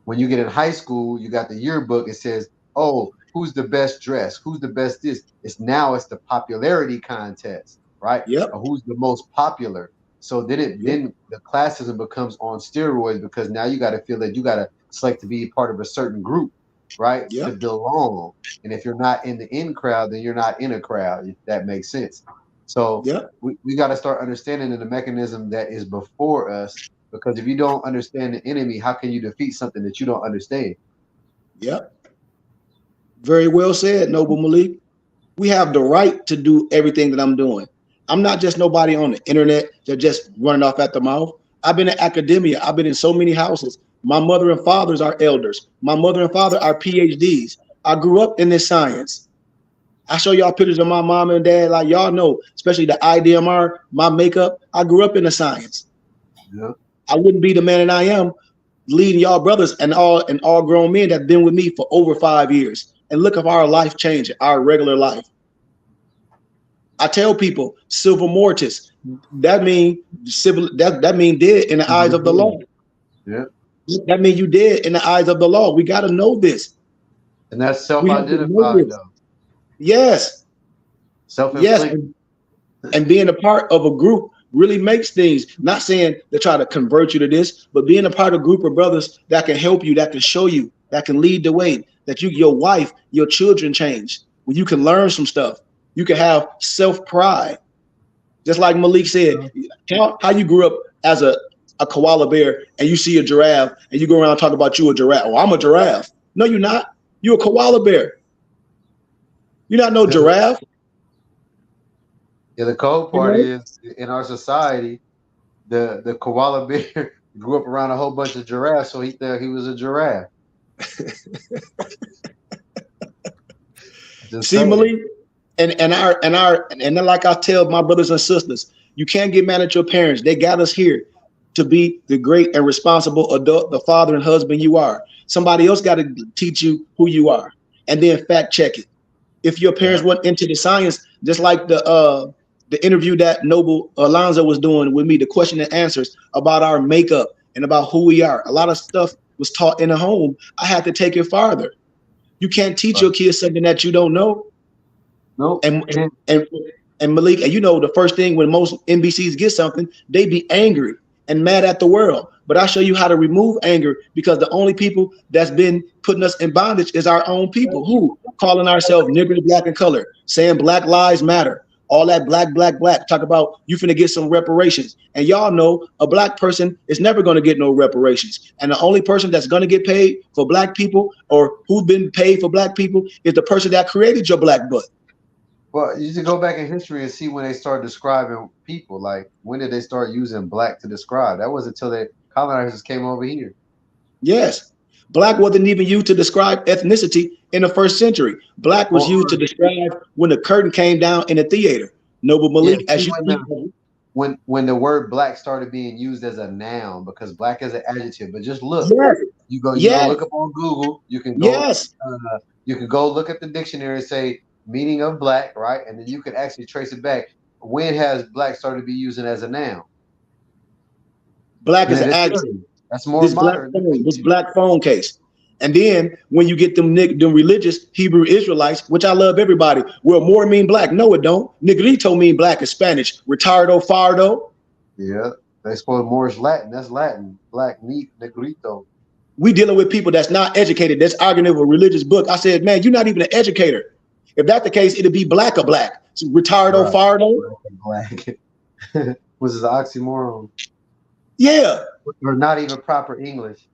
when you get in high school, you got the yearbook. It says, oh, who's the best dressed? Who's the best this? It's the popularity contest. right? Yep. Or who's the most popular. So then then the classism becomes on steroids because now you got to feel that you got to select to be part of a certain group, right? Yep. To belong. And if you're not in the in crowd, then you're not in a crowd, if that makes sense. So we got to start understanding the mechanism that is before us, because if you don't understand the enemy, how can you defeat something that you don't understand? Yep. Very well said, Noble Malik. We have the right to do everything that I'm doing. I'm not just nobody on the internet that just running off at the mouth. I've been in academia. I've been in so many houses. My mother and fathers are elders. My mother and father are PhDs. I grew up in this science. I show y'all pictures of my mom and dad, like y'all know, especially the IDMR, my makeup. I grew up in the science. Yeah. I wouldn't be the man that I am leading y'all brothers and all grown men that have been with me for over 5 years. And look at our life changing, our regular life. I tell people, silver mortis, that mean civil, that mean dead in the eyes of the law. Yeah. That means you dead in the eyes of the law. We got to know this. And that's self-identified though. Yes. Self-inflicted. Yes. And being a part of a group really makes things, not saying to try to convert you to this, but being a part of a group of brothers that can help you, that can show you, that can lead the way, that your wife, your children change, when you can learn some stuff. You can have self-pride. Just like Malik said, how you grew up as a koala bear and you see a giraffe and you go around and talk about you a giraffe. Oh, I'm a giraffe. No, you're not. You're a koala bear. You're not no giraffe. Yeah, the cold part is in our society, the koala bear grew up around a whole bunch of giraffes, so he thought he was a giraffe. See, Malik? And then like I tell my brothers and sisters, you can't get mad at your parents. They got us here to be the great and responsible adult, the father and husband you are. Somebody else got to teach you who you are and then fact check it. If your parents went into the science, just like the interview that Noble Alonzo was doing with me, the question and answers about our makeup and about who we are. A lot of stuff was taught in the home. I had to take it farther. You can't teach your kids something that you don't know. No. And Malik, and you know, the first thing when most NBCs get something, they be angry and mad at the world. But I show you how to remove anger, because the only people that's been putting us in bondage is our own people, who calling ourselves niggers, black and color, saying Black Lives Matter, all that black. Talk about you finna get some reparations. And y'all know a black person is never going to get no reparations. And the only person that's going to get paid for black people, or who's been paid for black people, is the person that created your black butt. Well, you should go back in history and see when they started describing people. Like, when did they start using black to describe? That wasn't until the colonizers came over here. Yes. Black wasn't even used to describe ethnicity in the first century. Black was used to describe when the curtain came down in the theater. Noble Malik, when the word black started being used as a noun, because black is an adjective. But just look, you go look up on Google. You can go, you can go look at the dictionary and say meaning of black, right? And then you can actually trace it back. When has black started to be used as a noun? Black is an adjective. That's more modern. This black phone case. And then when you get them religious Hebrew Israelites, which I love everybody, well, more mean black. No, it don't. Negrito mean black in Spanish. Retardo, fardo. Yeah, they suppose more is Latin. That's Latin. Black, negrito. We dealing with people that's not educated, that's arguing over a religious book. I said, man, you're not even an educator. If that's the case, it'd be black or black. So retardo, fardo. Black. Which is an oxymoron. Yeah. Or not even proper English.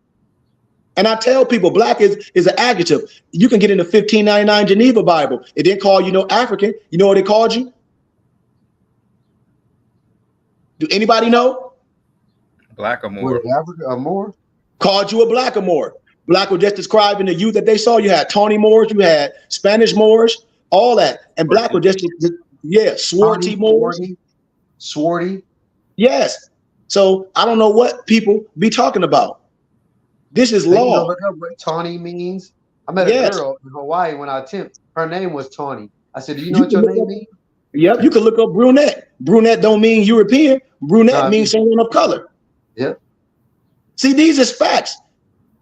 And I tell people black is an adjective. You can get in the 1599 Geneva Bible. It didn't call you no African. You know what it called you? Do anybody know? Blackamoor. Africa or more? Called you a blackamoor. Black was just describing the youth that they saw. You had Tawny Moors, you had Spanish Moors, all that. And black was just swarty Moors. Swarty. Yes. So I don't know what people be talking about. This is law. Look up what Tawny means. I met a girl in Hawaii when I attempted. Her name was Tawny. I said, do you know what your name means? Yep, you can look up brunette. Brunette don't mean European. Brunette means someone of color. Yep. See, these is facts.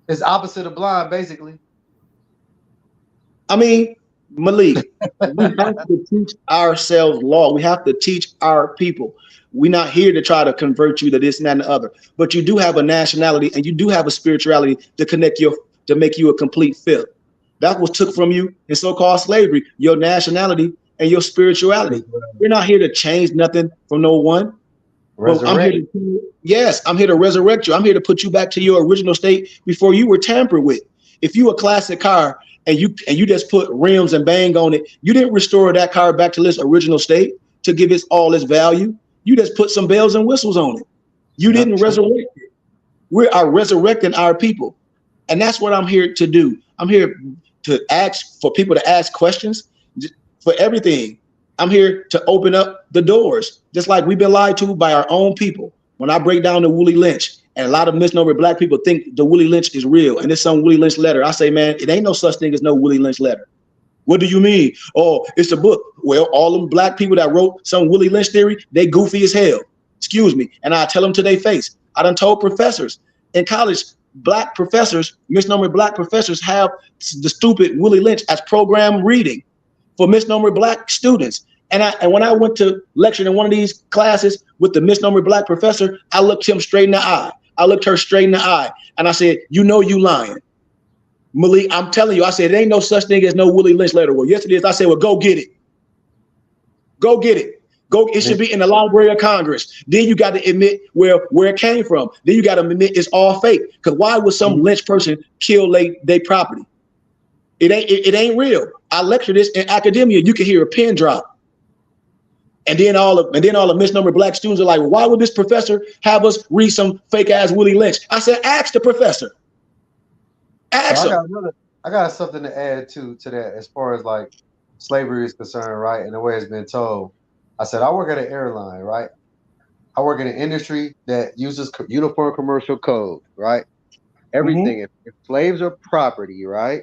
It's opposite of blind, basically. I mean, Malik, we have to teach ourselves law. We have to teach our people. We're not here to try to convert you to this and that and the other. But you do have a nationality and you do have a spirituality to connect to make you a complete fit. That was took from you in so-called slavery, your nationality and your spirituality. We're not here to change nothing from no one. I'm here to resurrect you. I'm here to put you back to your original state before you were tampered with. If you a classic car and you just put rims and bang on it, you didn't restore that car back to its original state to give it all its value. You just put some bells and whistles on it. You didn't resurrect it. We are resurrecting our people. And that's what I'm here to do. I'm here to ask for people to ask questions for everything. I'm here to open up the doors, just like we've been lied to by our own people. When I break down the Willie Lynch, and a lot of misnomer black people think the Willie Lynch is real, and it's some Willie Lynch letter. I say, man, it ain't no such thing as no Willie Lynch letter. What do you mean? Oh, it's a book. Well, all them black people that wrote some Willie Lynch theory, they goofy as hell. Excuse me. And I tell them to their face. I done told professors in college, black professors, misnomer black professors have the stupid Willie Lynch as program reading for misnomer black students. And when I went to lecture in one of these classes with the misnomer black professor, I looked him straight in the eye. I looked her straight in the eye. And I said, you know you lying. Malik, I'm telling you, I said, there ain't no such thing as no Willie Lynch letter. Well, yes, it is. I said, well, go get it. Go get it. It should be in the Library of Congress. Then you got to admit where it came from. Then you got to admit it's all fake. Because why would some Lynch person kill their property? It ain't real. I lecture this in academia. You can hear a pin drop. And then all the misnomer black students are like, well, why would this professor have us read some fake ass Willie Lynch? I said, ask the professor. Ask him. I got something to add to that as far as like slavery is concerned, right? And the way it's been told. I said, I work at an airline, right? I work in an industry that uses uniform commercial code, right? Everything. If slaves are property, right?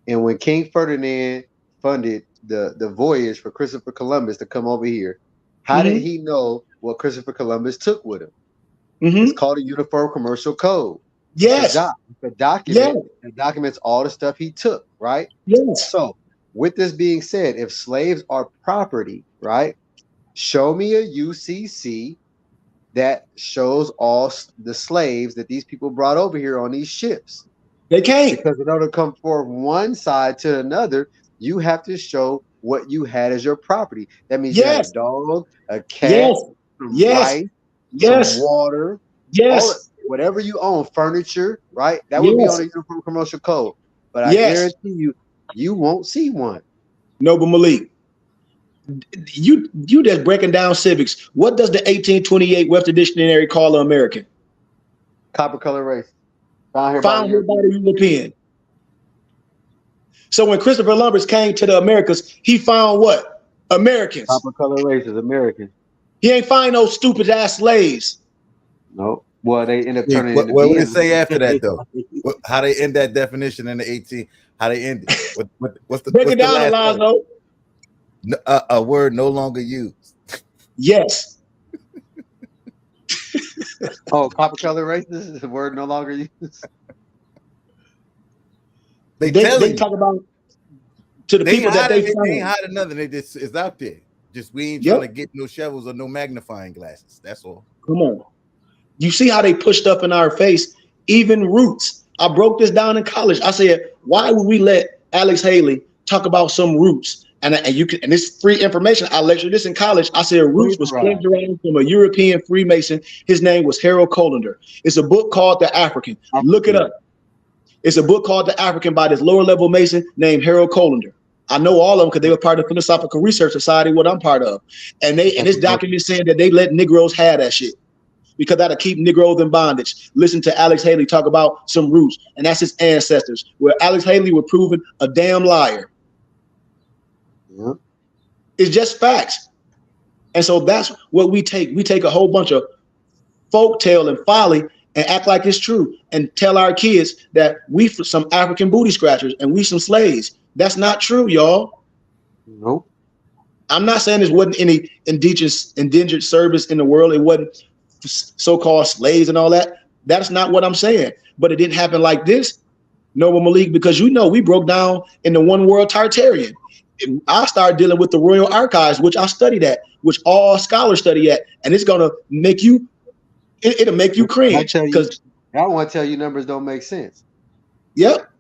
And when King Ferdinand funded the voyage for Christopher Columbus to come over here, how did he know what Christopher Columbus took with him? It's called a uniform commercial code. Yes. The document that documents all the stuff he took, right? Yes. So with this being said, if slaves are property, right? Show me a UCC that shows all the slaves that these people brought over here on these ships. They can't. Because in order to come from one side to another, you have to show what you had as your property. That means you had a dog, a cat, some rice, some water, whatever you own, furniture, right? That would be on a uniform commercial code. But I guarantee you, you won't see one. No, but Malik, you just breaking down civics. What does the 1828 Webster Dictionary call an American? Copper color race. Found here by the European. So when Christopher Columbus came to the Americas, he found what? Americans. Copper color race is American. He ain't find no stupid ass slaves. No. Well, they end up turning. What would it say after that though? How they end that definition in the 18? How they end it? What's the break it down, Alonzo? A word no longer used. Yes. Oh, copper color race is a word no longer used. They talk about to the people that they ain't hiding nothing. They just it's out there. Just we ain't trying to get no shovels or no magnifying glasses. That's all. Come on. You see how they pushed up in our face, even roots. I broke this down in college. I said, why would we let Alex Haley talk about some roots? And this free information. I lectured this in college. I said roots was plagiarized from a European Freemason. His name was Harold Colander. It's a book called The African. Look it up. It's a book called The African by this lower level Mason named Harold Colander. I know all of them because they were part of the Philosophical Research Society, what I'm part of. And this document saying that they let Negroes have that shit because that'll keep Negroes in bondage. Listen to Alex Haley talk about some roots, and that's his ancestors. Where Alex Haley was proven a damn liar. It's just facts. And so that's what we take. We take a whole bunch of folktale and folly and act like it's true and tell our kids that we some African booty scratchers and we some slaves. That's not true, y'all. Nope. I'm not saying there wasn't any indentured service in the world. It wasn't so-called slaves and all that. That's not what I'm saying. But it didn't happen like this. Noble Malik, because we broke down in the one world Tartarian. I started dealing with the Royal Archives, which I studied at, which all scholars study at, and it's gonna make you. It'll make you cringe because I want to tell you numbers don't make sense. Yep.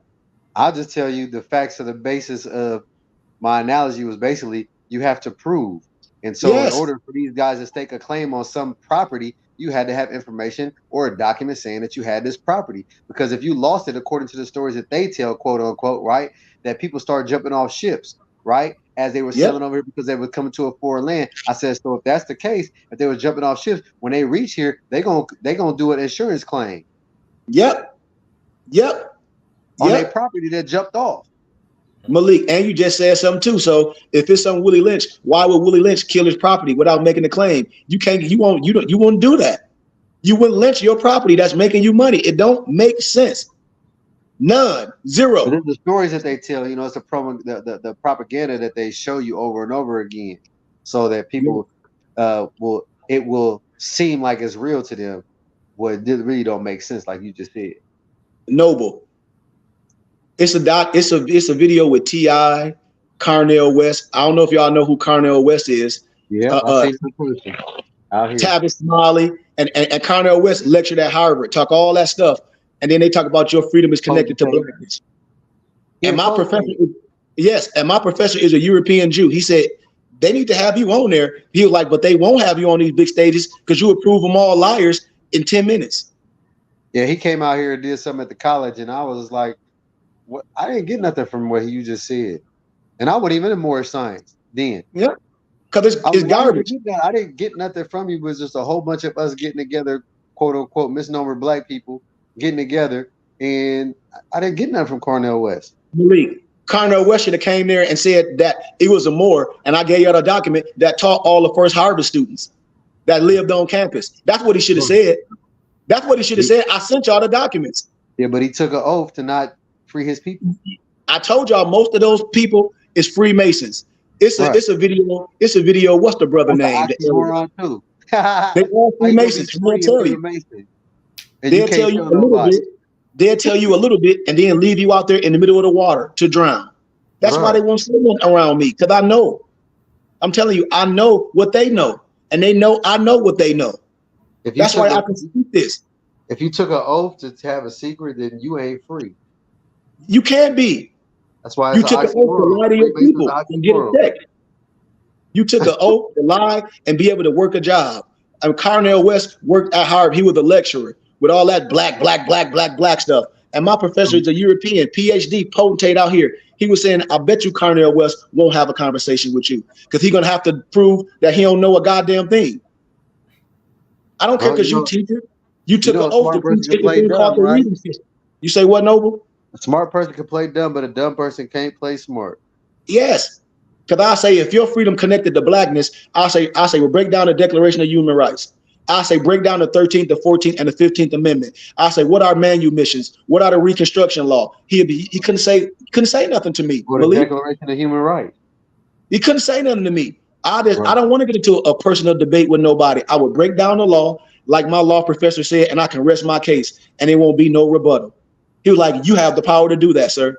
I'll just tell you the facts of the basis of my analogy was basically you have to prove. And so in order for these guys to stake a claim on some property, you had to have information or a document saying that you had this property. Because if you lost it, according to the stories that they tell, quote unquote, right, that people start jumping off ships, right, as they were sailing over here because they were coming to a foreign land. I said, so if that's the case, if they were jumping off ships, when they reach here, they gonna do an insurance claim. Yep. On their property that jumped off. Malik, and you just said something too. So if it's some Willie Lynch, why would Willie Lynch kill his property without making a claim? You won't do that. You wouldn't lynch your property that's making you money. It don't make sense. None. Zero. But the stories that they tell, it's the propaganda that they show you over and over again, so that people will seem like it's real to them. Well, it really don't make sense, like you just said. Noble. It's a video with T.I., Carnell West. I don't know if y'all know who Carnell West is. Yeah, I see the person out here. Tavis Smiley and Carnell West lectured at Harvard, talk all that stuff, and then they talk about your freedom is connected to blackness. And my professor is a European Jew. He said they need to have you on there. He was like, but they won't have you on these big stages because you would prove them all liars in 10 minutes. Yeah, he came out here and did something at the college, and I was like, what? I didn't get nothing from what you just said. And I wasn't even in more science then. Yeah, because it's garbage. I didn't get nothing from you. It was just a whole bunch of us getting together, quote unquote, misnomer black people getting together, and I didn't get nothing from Carnell West. Malik, Carnell West should have came there and said that it was a Moore, and I gave you a document that taught all the first Harvard students that lived on campus. That's what he should have said. That's what he should have said. I sent y'all the documents. Yeah, but he took an oath to not free his people. I told y'all most of those people is Freemasons. It's a video. It's a video. What's the brother name? They all Freemasons. They'll tell you. They'll tell you a little bit. They'll tell you a little bit and then leave you out there in the middle of the water to drown. That's why they won't someone around me, because I know. I'm telling you, I know what they know, and they know I know what they know. That's why I can speak this. If you took an oath to have a secret, then you ain't free. You can't be. That's why you took an oath to lie to your people and get a check. You took an oath to lie and be able to work a job. And Carnell West worked at Harvard. He was a lecturer with all that black stuff. And my professor is a European PhD potentate out here. He was saying, I bet you Carnell West won't have a conversation with you because he's going to have to prove that he don't know a goddamn thing. I don't care because you teacher. You took an oath to preach anything called the reading system. You say what, Noble? A smart person can play dumb, but a dumb person can't play smart. Yes. Because I say if your freedom connected to blackness, I say, well, break down the Declaration of Human Rights. I say break down the 13th, the 14th, and the 15th Amendment. I say, what are manumissions? What are the Reconstruction Law? He couldn't say nothing to me. Or the Declaration of Human Rights. He couldn't say nothing to me. I don't want to get into a personal debate with nobody. I would break down the law, like my law professor said, and I can rest my case, and there won't be no rebuttal. He was like, you have the power to do that, sir,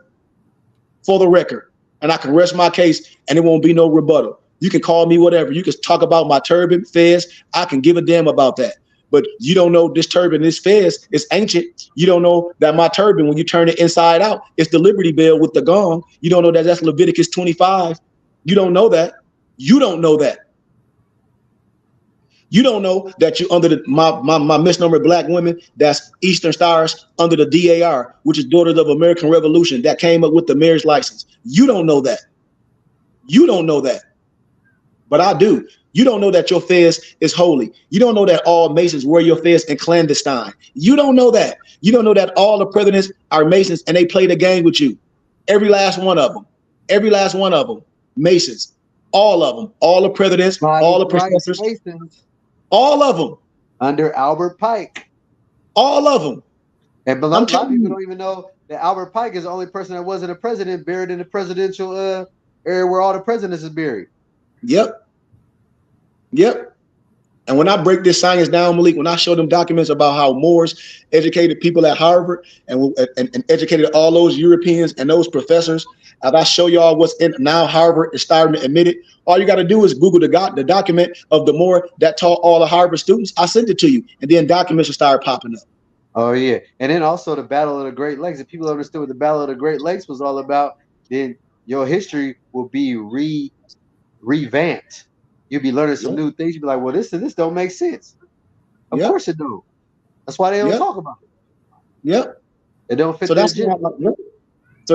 for the record. And I can rest my case, and there won't be no rebuttal. You can call me whatever. You can talk about my turban, fez. I can give a damn about that. But you don't know this turban, this fez, is ancient. You don't know that my turban, when you turn it inside out, it's the Liberty Bell with the gong. You don't know that that's Leviticus 25. You don't know that. You don't know that. You don't know that you under my misnomer black women, that's Eastern Stars under the DAR, which is Daughters of American Revolution, that came up with the marriage license. You don't know that. You don't know that. But I do. You don't know that your fez is holy. You don't know that all Masons wear your fez in clandestine. You don't know that. You don't know that all the presidents are Masons and they play the game with you. Every last one of them. Every last one of them. Masons. All of them. All the presidents. All the professors. Masons. All of them. Under Albert Pike. All of them. And a lot of people don't even know that Albert Pike is the only person that wasn't a president buried in the presidential area where all the presidents is buried. Yep. Yep. And when I break this science down, Malik, when I show them documents about how Moors educated people at Harvard and educated all those Europeans and those professors, as I show y'all what's in now, Harvard is starting to admit it. All you got to do is Google the document of the Moor that taught all the Harvard students. I sent it to you, and then documents will start popping up. Oh yeah, and then also the Battle of the Great Lakes. If people understood what the Battle of the Great Lakes was all about, then your history will be revamped. You'll be learning some new things. You'll be like, well, this don't make sense. Of course it don't. That's why they don't talk about it. Yep. It don't fit. So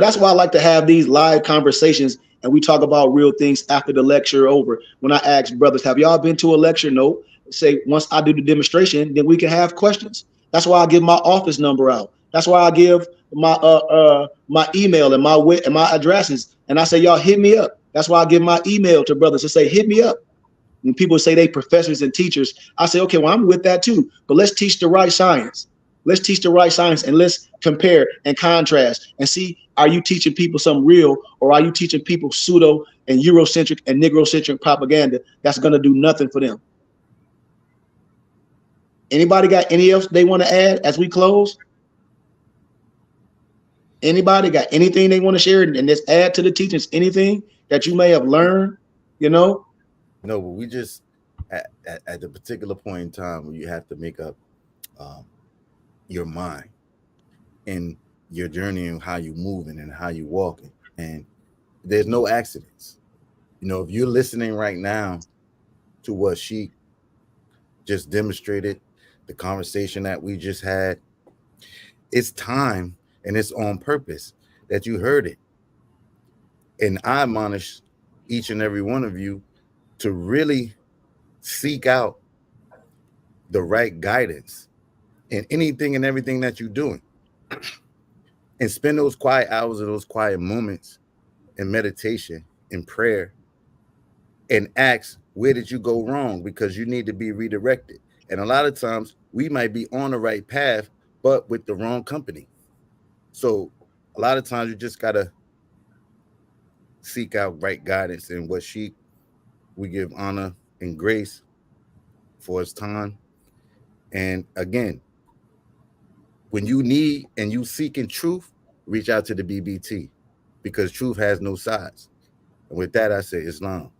that's why I like to have these live conversations, and we talk about real things after the lecture over. When I ask brothers, have y'all been to a lecture? No. Say once I do the demonstration, then we can have questions. That's why I give my office number out. That's why I give my my email and my addresses, and I say, y'all hit me up. That's why I give my email to brothers to say, hit me up. When people say they professors and teachers, I say, okay, well, I'm with that too, but let's teach the right science. Let's teach the right science, and let's compare and contrast and see, are you teaching people something real, or are you teaching people pseudo and Eurocentric and Negrocentric propaganda that's going to do nothing for them? Anybody got any else they want to add as we close? Anybody got anything they want to share and just add to the teachings? Anything that you may have learned, you know? No, but we just at the particular point in time where you have to make up your mind and your journey and how you moving and how you walking, and there's no accidents. You know, if you're listening right now to what she just demonstrated, the conversation that we just had, it's time and it's on purpose that you heard it. And I admonish each and every one of you to really seek out the right guidance in anything and everything that you're doing, and spend those quiet hours or those quiet moments in meditation, in prayer, and ask, where did you go wrong? Because you need to be redirected. And a lot of times we might be on the right path, but with the wrong company. So a lot of times you just got to seek out right guidance, and what we give honor and grace for his time. And again, when you need and you seeking truth, reach out to the BBT, because truth has no sides. And with that, I say Islam.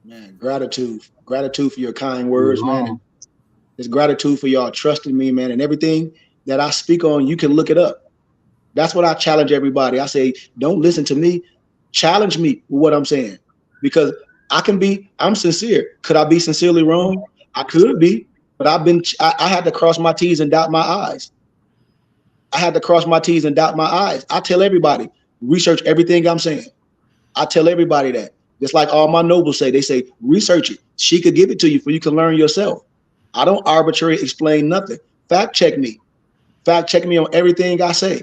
Man, gratitude for your kind words, man. It's gratitude for y'all trusting me, man. And everything that I speak on, you can look it up. That's what I challenge everybody. I say, don't listen to me. Challenge me with what I'm saying, because I'm sincere. Could I be sincerely wrong? I could be, but I had to cross my T's and dot my I's. I tell everybody, research everything I'm saying. I tell everybody that. Just like all my nobles say, they say, research it. She could give it to you for you can learn yourself. I don't arbitrarily explain nothing. Fact check me. Fact check me on everything I say.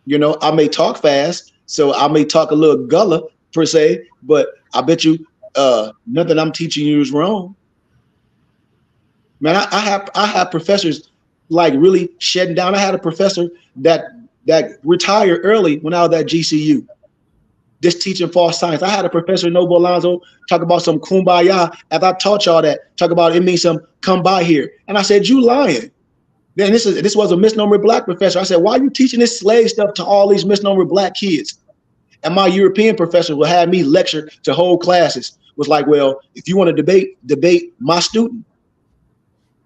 You know, I may talk fast, so I may talk a little gullah per se, but I bet you nothing I'm teaching you is wrong. Man, I have professors like really shedding down. I had a professor that retired early when I was at GCU, just teaching false science. I had a professor, Noble Alonzo, talk about some kumbaya. As I taught y'all that, talk about it means some come by here. And I said, you lying. Then this was a misnomer black professor. I said, why are you teaching this slave stuff to all these misnomer black kids? And my European professor will have me lecture to whole classes. Was like, well, if you want to debate my student.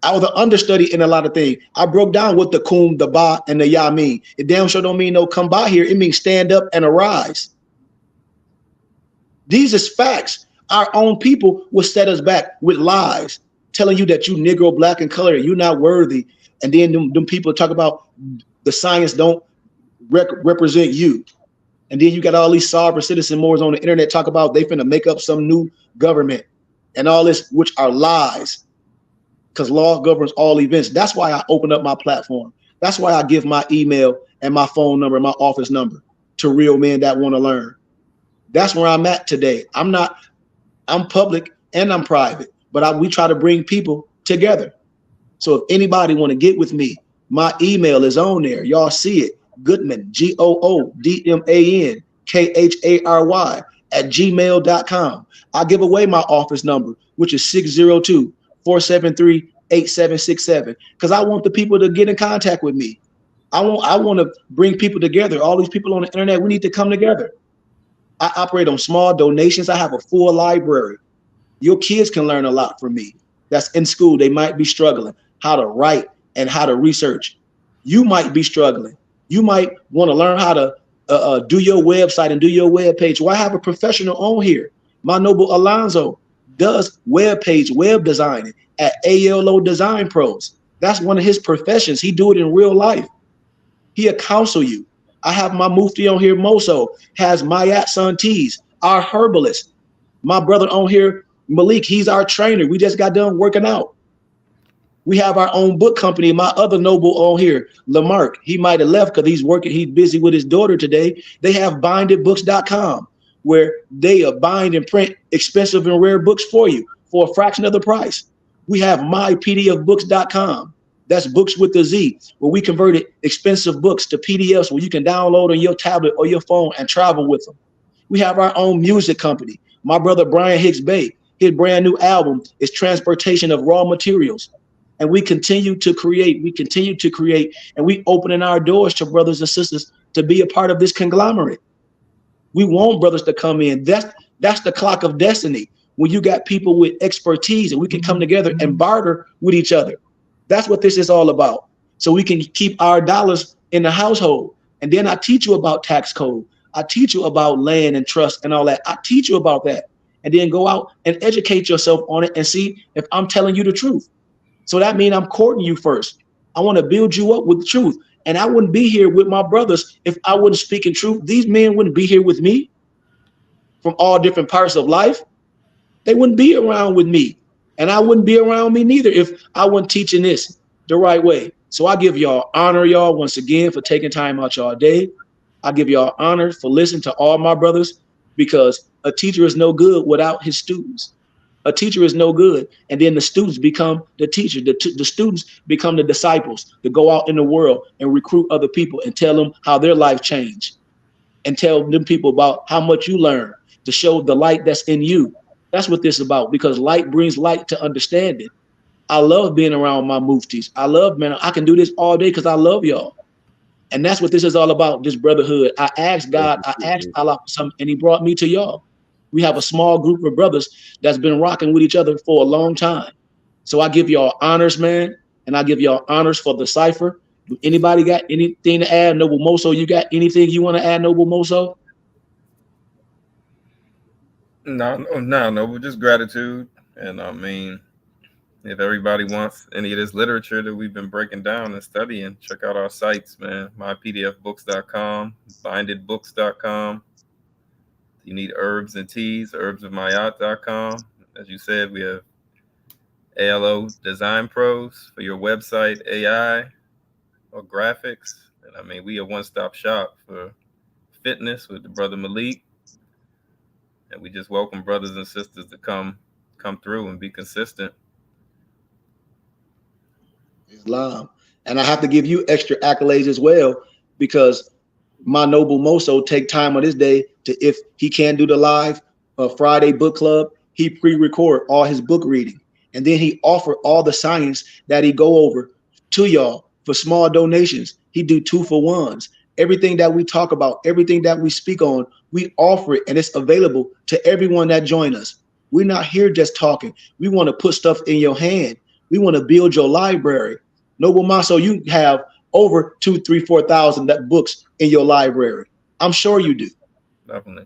I was an understudy in a lot of things. I broke down what the kum, the ba, and the ya mean. It damn sure don't mean no come by here. It means stand up and arise. These is facts. Our own people will set us back with lies, telling you that you Negro, black, and colored, you're not worthy. And then them people talk about the science don't represent you. And then you got all these sovereign citizen Moors on the internet talk about they finna make up some new government and all this, which are lies. Because law governs all events. That's why I open up my platform. That's why I give my email and my phone number, my office number to real men that want to learn. That's where I'm at today. I'm public and I'm private, but we try to bring people together. So if anybody want to get with me, my email is on there. Y'all see it. Goodman, GOODMAN, KHARY gmail.com. I give away my office number, which is 602-473-8767, because I want the people to get in contact with me. I want to bring people together. All these people on the internet, we need to come together. I operate on small donations. I have a full library. Your kids can learn a lot from me. That's in school. They might be struggling how to write and how to research. You might be struggling. You might want to learn how to do your website and do your web page. Well, I have a professional on here. My noble Alonzo does web page, web designing at ALO Design Pros. That's one of his professions. He do it in real life. He'll counsel you. I have my Mufti on here, Moso, has Mayat Son Tees, our herbalist. My brother on here, Malik, he's our trainer. We just got done working out. We have our own book company. My other noble on here, Lamarck, he might have left because he's working. He's busy with his daughter today. They have bindedbooks.com where they bind and print expensive and rare books for you for a fraction of the price. We have mypdfbooks.com. That's books with the Z, where we converted expensive books to PDFs where you can download on your tablet or your phone and travel with them. We have our own music company. My brother Brian Hicks Bay, his brand new album is Transportation of Raw Materials. And we continue to create, and we opening our doors to brothers and sisters to be a part of this conglomerate. We want brothers to come in. That's the clock of destiny. When you got people with expertise and we can come together and barter with each other. That's what this is all about. So we can keep our dollars in the household. And then I teach you about tax code. I teach you about land and trust and all that. I teach you about that. And then go out and educate yourself on it and see if I'm telling you the truth. So that means I'm courting you first. I want to build you up with the truth. And I wouldn't be here with my brothers if I wouldn't speak in truth. These men wouldn't be here with me from all different parts of life. They wouldn't be around with me. And I wouldn't be around me neither if I wasn't teaching this the right way. So I give y'all honor, y'all, once again, for taking time out y'all day. I give y'all honor for listening to all my brothers, because a teacher is no good without his students. A teacher is no good. And then the students become the teacher. The students become the disciples to go out in the world and recruit other people and tell them how their life changed. And tell them people about how much you learn, to show the light that's in you. That's what this is about, because light brings light to understanding. I love being around my muftis. I love, man, I can do this all day because I love y'all. And that's what this is all about, this brotherhood. I asked God, I asked Allah for something, and he brought me to y'all. We have a small group of brothers that's been rocking with each other for a long time. So I give y'all honors, man, and I give y'all honors for the cipher. Do anybody got anything to add? Noble Moso, you got anything you want to add, Noble Moso? No, just gratitude. And I mean, if everybody wants any of this literature that we've been breaking down and studying, check out our sites, man. mypdfbooks.com, bindedbooks.com. You need herbs and teas, herbsofmayat.com. As you said, we have ALO Design Pros for your website, AI, or graphics. And I mean, we are one-stop shop for fitness with the brother Malik. And we just welcome brothers and sisters to come through and be consistent. Islam. And I have to give you extra accolades as well, because my noble Moso take time on this day to, if he can't do the live Friday book club, he pre-record all his book reading. And then he offer all the science that he go over to y'all for small donations. He do 2-for-1s. Everything that we talk about, everything that we speak on, we offer it, and it's available to everyone that join us. We're not here just talking. We want to put stuff in your hand. We want to build your library. Noble Moso, you have over 2,000, 3,000, 4,000 books in your library. I'm sure you do. Definitely.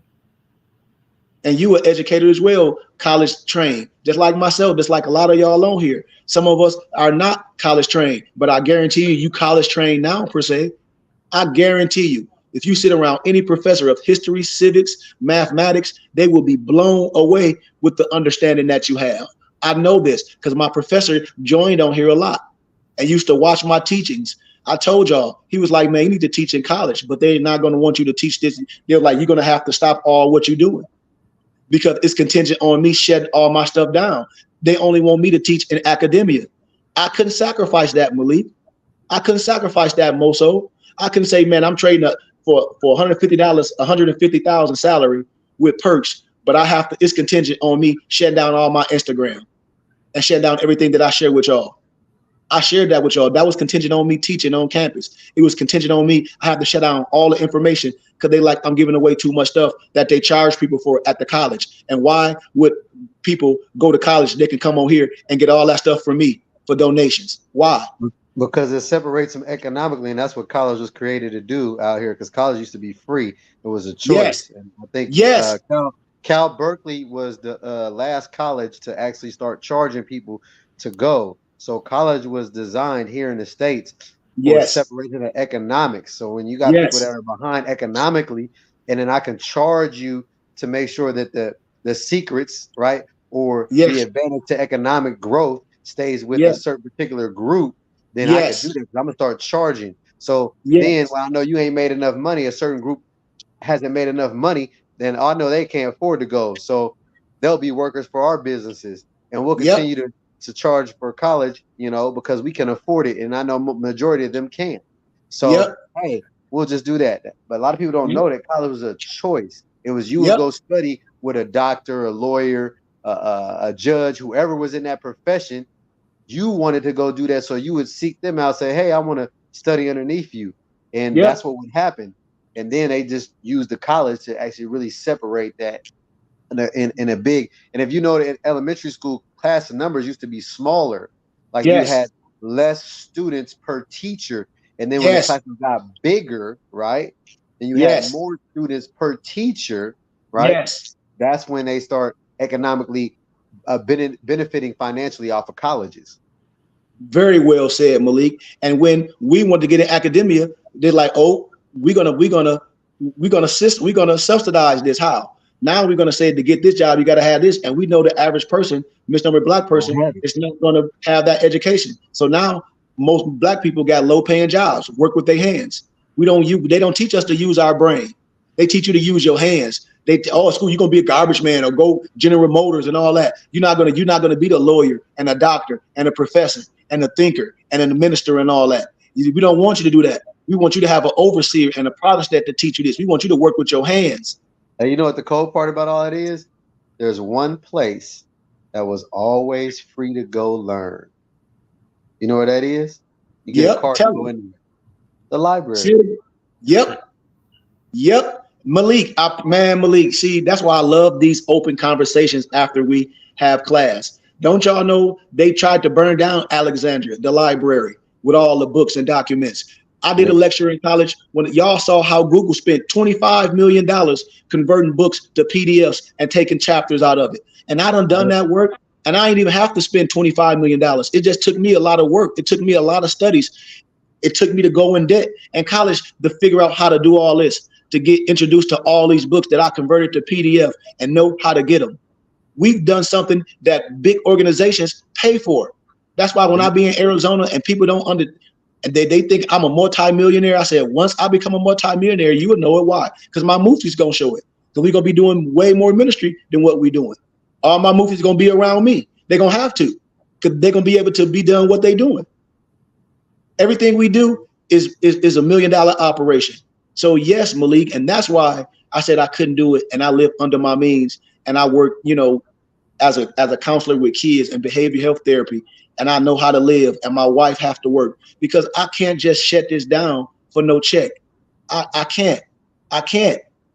And you are educated as well, college trained, just like myself, just like a lot of y'all on here. Some of us are not college trained, but I guarantee you college trained now, per se. I guarantee you, if you sit around any professor of history, civics, mathematics, they will be blown away with the understanding that you have. I know this because my professor joined on here a lot and used to watch my teachings. I told y'all, he was like, man, you need to teach in college, but they're not going to want you to teach this. They're like, you're going to have to stop all what you're doing because it's contingent on me shedding all my stuff down. They only want me to teach in academia. I couldn't sacrifice that, Malik. I couldn't sacrifice that, Moso. I couldn't say, man, I'm trading for $150, $150,000 salary with perks, but it's contingent on me shutting down all my Instagram and shutting down everything that I share with y'all. I shared that with y'all. That was contingent on me teaching on campus. It was contingent on me. I have to shut down all the information because they like I'm giving away too much stuff that they charge people for at the college. And why would people go to college? They can come on here and get all that stuff from me for donations. Why? Because it separates them economically, and that's what college was created to do out here. Because college used to be free; it was a choice. Yes. And I think Yes. Cal Berkeley was the last college to actually start charging people to go. So college was designed here in the States for separation of economics. So when you got people that are behind economically, and then I can charge you to make sure that the secrets, right, or the advantage to economic growth stays with a certain particular group, then I can do that. I'm gonna start charging. So then when I know you ain't made enough money, a certain group hasn't made enough money, then I know they can't afford to go. So they'll be workers for our businesses, and we'll continue to charge for college, you know, because we can afford it. And I know majority of them can't. So, hey, we'll just do that. But a lot of people don't know that college was a choice. It was you would go study with a doctor, a lawyer, a judge, whoever was in that profession. You wanted to go do that. So you would seek them out, say, hey, I want to study underneath you. And that's what would happen. And then they just use the college to actually really separate that in a big. And if you know that in elementary school, class numbers used to be smaller. Like you had less students per teacher. And then when the classes got bigger, right? And you had more students per teacher, right? That's when they start economically benefiting financially off of colleges. Very well said, Malik. And when we want to get in academia, they're like, oh, we're gonna subsidize this. How? Now we're gonna say to get this job, you gotta have this. And we know the average person, misnumbered black person, is not gonna have that education. So now most black people got low paying jobs, work with their hands. They don't teach us to use our brain. They teach you to use your hands. School, you're gonna be a garbage man or go General Motors and all that. You're not gonna be the lawyer and a doctor and a professor and a thinker and a minister and all that. We don't want you to do that. We want you to have an overseer and a protestant to teach you this. We want you to work with your hands. And you know what the cold part about all that is? There's one place that was always free to go learn. You know what that is? You get a card to go in there. The library. Malik, Malik, see, that's why I love these open conversations after we have class. Don't y'all know they tried to burn down Alexandria, the library, with all the books and documents. I did a lecture in college when y'all saw how Google spent $25 million converting books to PDFs and taking chapters out of it. And I done that work, and I didn't even have to spend $25 million. It just took me a lot of work. It took me a lot of studies. It took me to go in debt in college to figure out how to do all this, to get introduced to all these books that I converted to PDF and know how to get them. We've done something that big organizations pay for. That's why when I be in Arizona and people and they think I'm a multi-millionaire, I said, once I become a multi-millionaire, you would know it. Why? Because my movies gonna show it. Because we're gonna be doing way more ministry than what we're doing. All my movies gonna be around me. They're gonna have to, because they're gonna be able to be done what they're doing. Everything we do is $1 million operation. So yes, Malik, and that's why I said I couldn't do it, and I live under my means, and I work, as a counselor with kids and behavioral health therapy, and I know how to live, and my wife have to work, because I can't just shut this down for no check. I can't,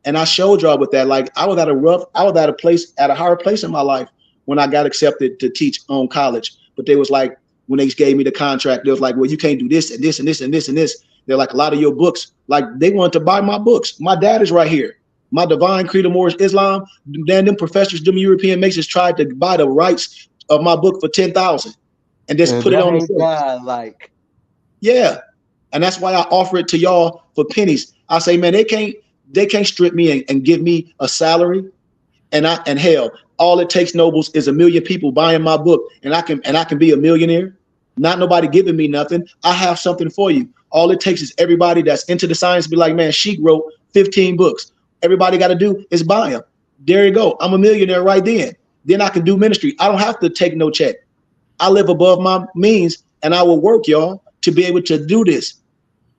and I showed y'all with that. Like I was at a higher place in my life when I got accepted to teach on college, but they was like, when they gave me the contract, they was like, well, you can't do this and this and this and this and this. They're like, a lot of your books, like they wanted to buy my books. My dad is right here. My Divine Creed of Moorish Islam. Then them professors, them European Masons tried to buy the rights of my book for $10,000 and just put it on the show. Yeah. And that's why I offer it to y'all for pennies. I say, man, they can't strip me and give me a salary. And hell, all it takes, Nobles, is 1 million people buying my book, and I can be a millionaire. Not nobody giving me nothing. I have something for you. All it takes is everybody that's into the science be like, man, SHEIHK wrote 15 books. Everybody got to do is buy them. There you go. I'm a millionaire right then. Then I can do ministry. I don't have to take no check. I live above my means, and I will work, y'all, to be able to do this,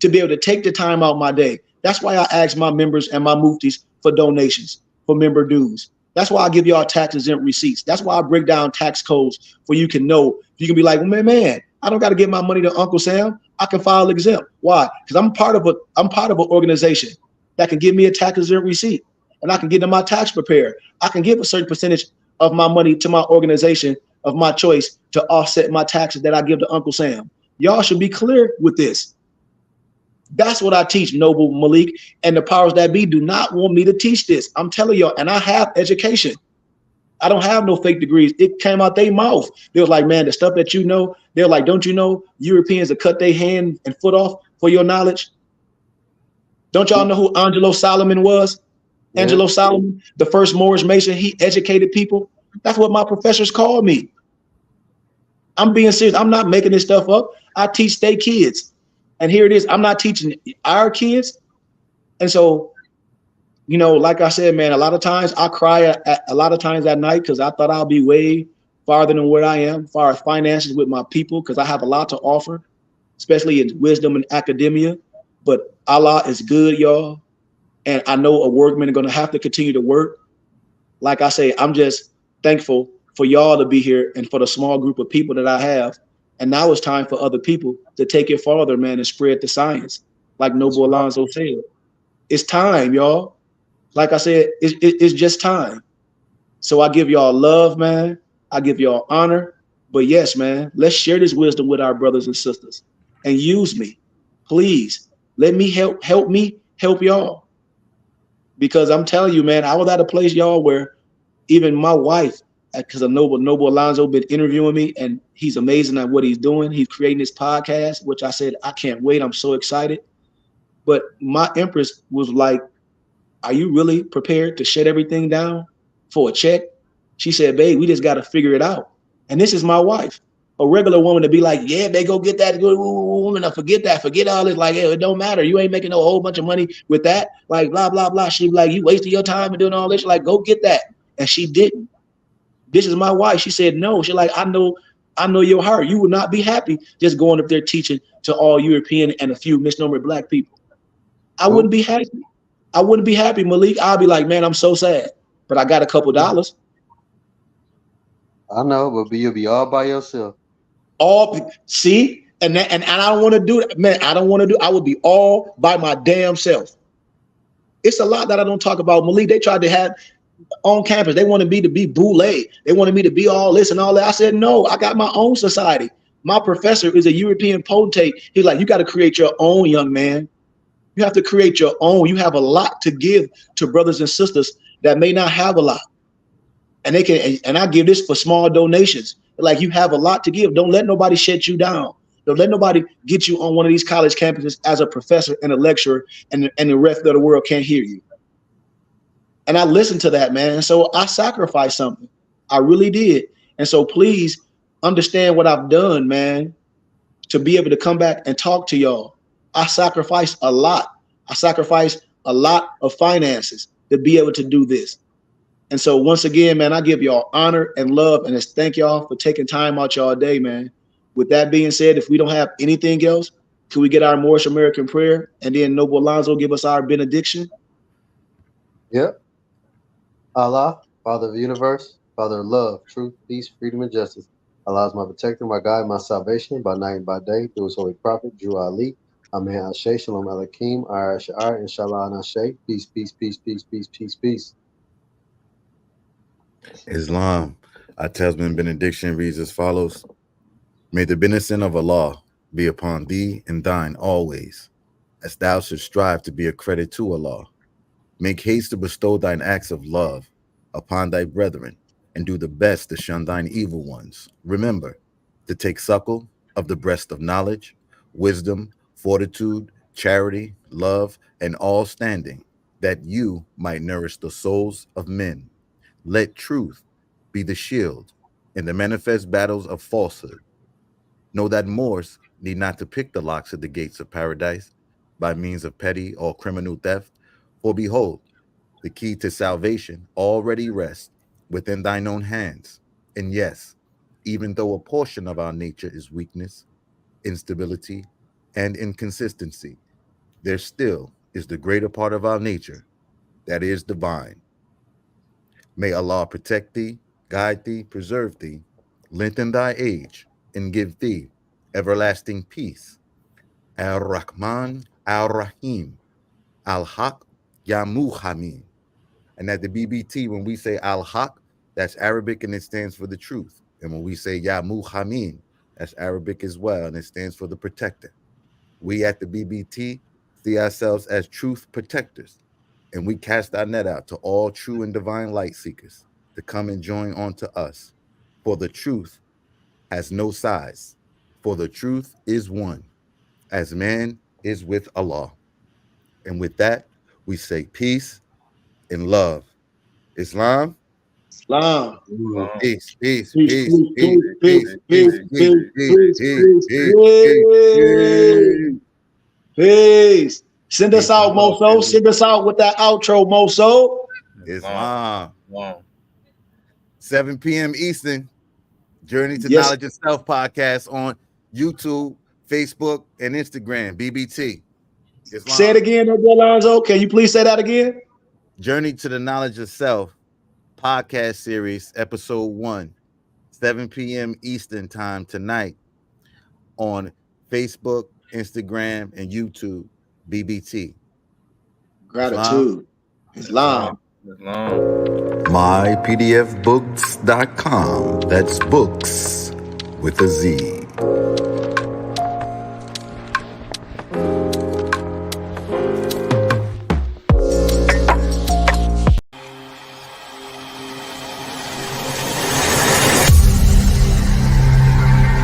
to be able to take the time out my day. That's why I ask my members and my muftis for donations. for member dues. That's why I give y'all tax exempt receipts. That's why I break down tax codes for you can know. You can be like, well, man, I don't got to get my money to Uncle Sam. I can file exempt. Why? Because I'm part of an organization that can give me a tax exempt receipt, and I can get my tax prepared. I can give a certain percentage of my money to my organization of my choice to offset my taxes that I give to Uncle Sam. Y'all should be clear with this. That's what I teach, Noble Malik, and the powers that be do not want me to teach this. I'm telling y'all, and I have education. I don't have no fake degrees. It came out their mouth. They was like, man, the stuff that you know, they're like, don't you know Europeans that cut their hand and foot off for your knowledge? Don't y'all know who Angelo Solomon was? Yeah. Angelo Solomon, the first Moorish Mason, he educated people. That's what my professors called me. I'm being serious. I'm not making this stuff up. I teach their kids. And here it is. I'm not teaching our kids. And so, you know, like I said, man, a lot of times I cry a lot of times at night because I thought I'll be way farther than where I am as far as finances with my people, because I have a lot to offer, especially in wisdom and academia. But Allah is good, y'all. And I know a workman is going to have to continue to work. Like I say, I'm just thankful for y'all to be here and for the small group of people that I have. And now it's time for other people to take it farther, man, and spread the science. Like Noble Alonzo said, it's time, y'all. Like I said, it's just time. So I give y'all love, man. I give y'all honor. But yes, man, let's share this wisdom with our brothers and sisters and use me. Please let me help y'all. Because I'm telling you, man, I was at a place, y'all, where even my wife, because of Noble Alonzo been interviewing me, and he's amazing at what he's doing. He's creating this podcast, which I said, I can't wait. I'm so excited. But my empress was like, are you really prepared to shut everything down for a check? She said, babe, we just got to figure it out. And this is my wife, a regular woman to be like, yeah, they go get that good woman. Forget that. Forget all this. Like, hey, it don't matter. You ain't making a whole bunch of money with that. Like, blah, blah, blah. She be like, you wasted your time and doing all this. Like, go get that. And she didn't. This is my wife. She said, no. She's like, I know your heart. You would not be happy just going up there teaching to all European and a few misnomer Black people. I wouldn't be happy. I wouldn't be happy, Malik. I'll be like, man, I'm so sad, but I got a couple dollars. I know, but you'll be all by yourself. See, and I don't want to do that, man. I don't want to do. I would be all by my damn self. It's a lot that I don't talk about, Malik. They tried to have on campus. They wanted me to be boule. They wanted me to be all this and all that. I said, no, I got my own society. My professor is a European potentate. He's like, you got to create your own, young man. You have to create your own. You have a lot to give to brothers and sisters that may not have a lot. And they can, and I give this for small donations. Like, you have a lot to give. Don't let nobody shut you down. Don't let nobody get you on one of these college campuses as a professor and a lecturer, and the rest of the world can't hear you. And I listened to that, man. So I sacrificed something. I really did. And so please understand what I've done, man, to be able to come back and talk to y'all. I sacrificed a lot. I sacrificed a lot of finances to be able to do this. And so once again, man, I give y'all honor and love, and just thank y'all for taking time out y'all day, man. With that being said, if we don't have anything else, can we get our Moorish American prayer, and then Noble Alonzo give us our benediction? Yep. Allah, Father of the universe, Father of love, truth, peace, freedom, and justice. Allah is my protector, my guide, my salvation, by night and by day, through his holy prophet, Drew Ali. Amen. Ashay, Shalom Aleichem, Ayar Sha'ar, Inshallah, and Ashay. Peace, peace, peace, peace, peace, peace, peace. Islam, our Tasman benediction reads as follows. May the benediction of Allah be upon thee and thine always, as thou shouldst strive to be a credit to Allah. Make haste to bestow thine acts of love upon thy brethren, and do the best to shun thine evil ones. Remember to take suckle of the breast of knowledge, wisdom, fortitude, charity, love, and all standing, that you might nourish the souls of men. Let truth be the shield in the manifest battles of falsehood. Know that Moors need not to pick the locks of the gates of paradise by means of petty or criminal theft, for behold, the key to salvation already rests within thine own hands. And yes, even though a portion of our nature is weakness, instability, and inconsistency, there still is the greater part of our nature that is divine. May Allah protect thee, guide thee, preserve thee, lengthen thy age, and give thee everlasting peace. Ar-Rahman, Ar-Rahim, Al-Haq, Ya Muhammad. And at the BBT, when we say Al-Haq, that's Arabic and it stands for the truth. And when we say Ya Muhammad, that's Arabic as well, and it stands for the protector. We at the BBT see ourselves as truth protectors, and we cast our net out to all true and divine light seekers to come and join on to us. For the truth has no size, for the truth is one, as man is with Allah. And with that, we say peace and love. Islam, Islam. peace, peace, Peace, peace, peace, peace, peace, peace, peace, peace, peace, peace, peace, peace, peace, peace. Send us peace and out, love, Moso. family. Send us out with that outro, Moso. Islam. Wow. 7 p.m. Eastern, Journey to Yes. Knowledge of Self podcast on YouTube, Facebook, and Instagram, BBT. Islam. Say it again, Alonzo. Can you please say that again? Journey to the Knowledge of Self podcast series, episode 1, 7 p.m. Eastern time tonight on Facebook, Instagram, and YouTube, BBT. Gratitude. Islam. Islam. MyPDFBooks.com. That's books with a Z.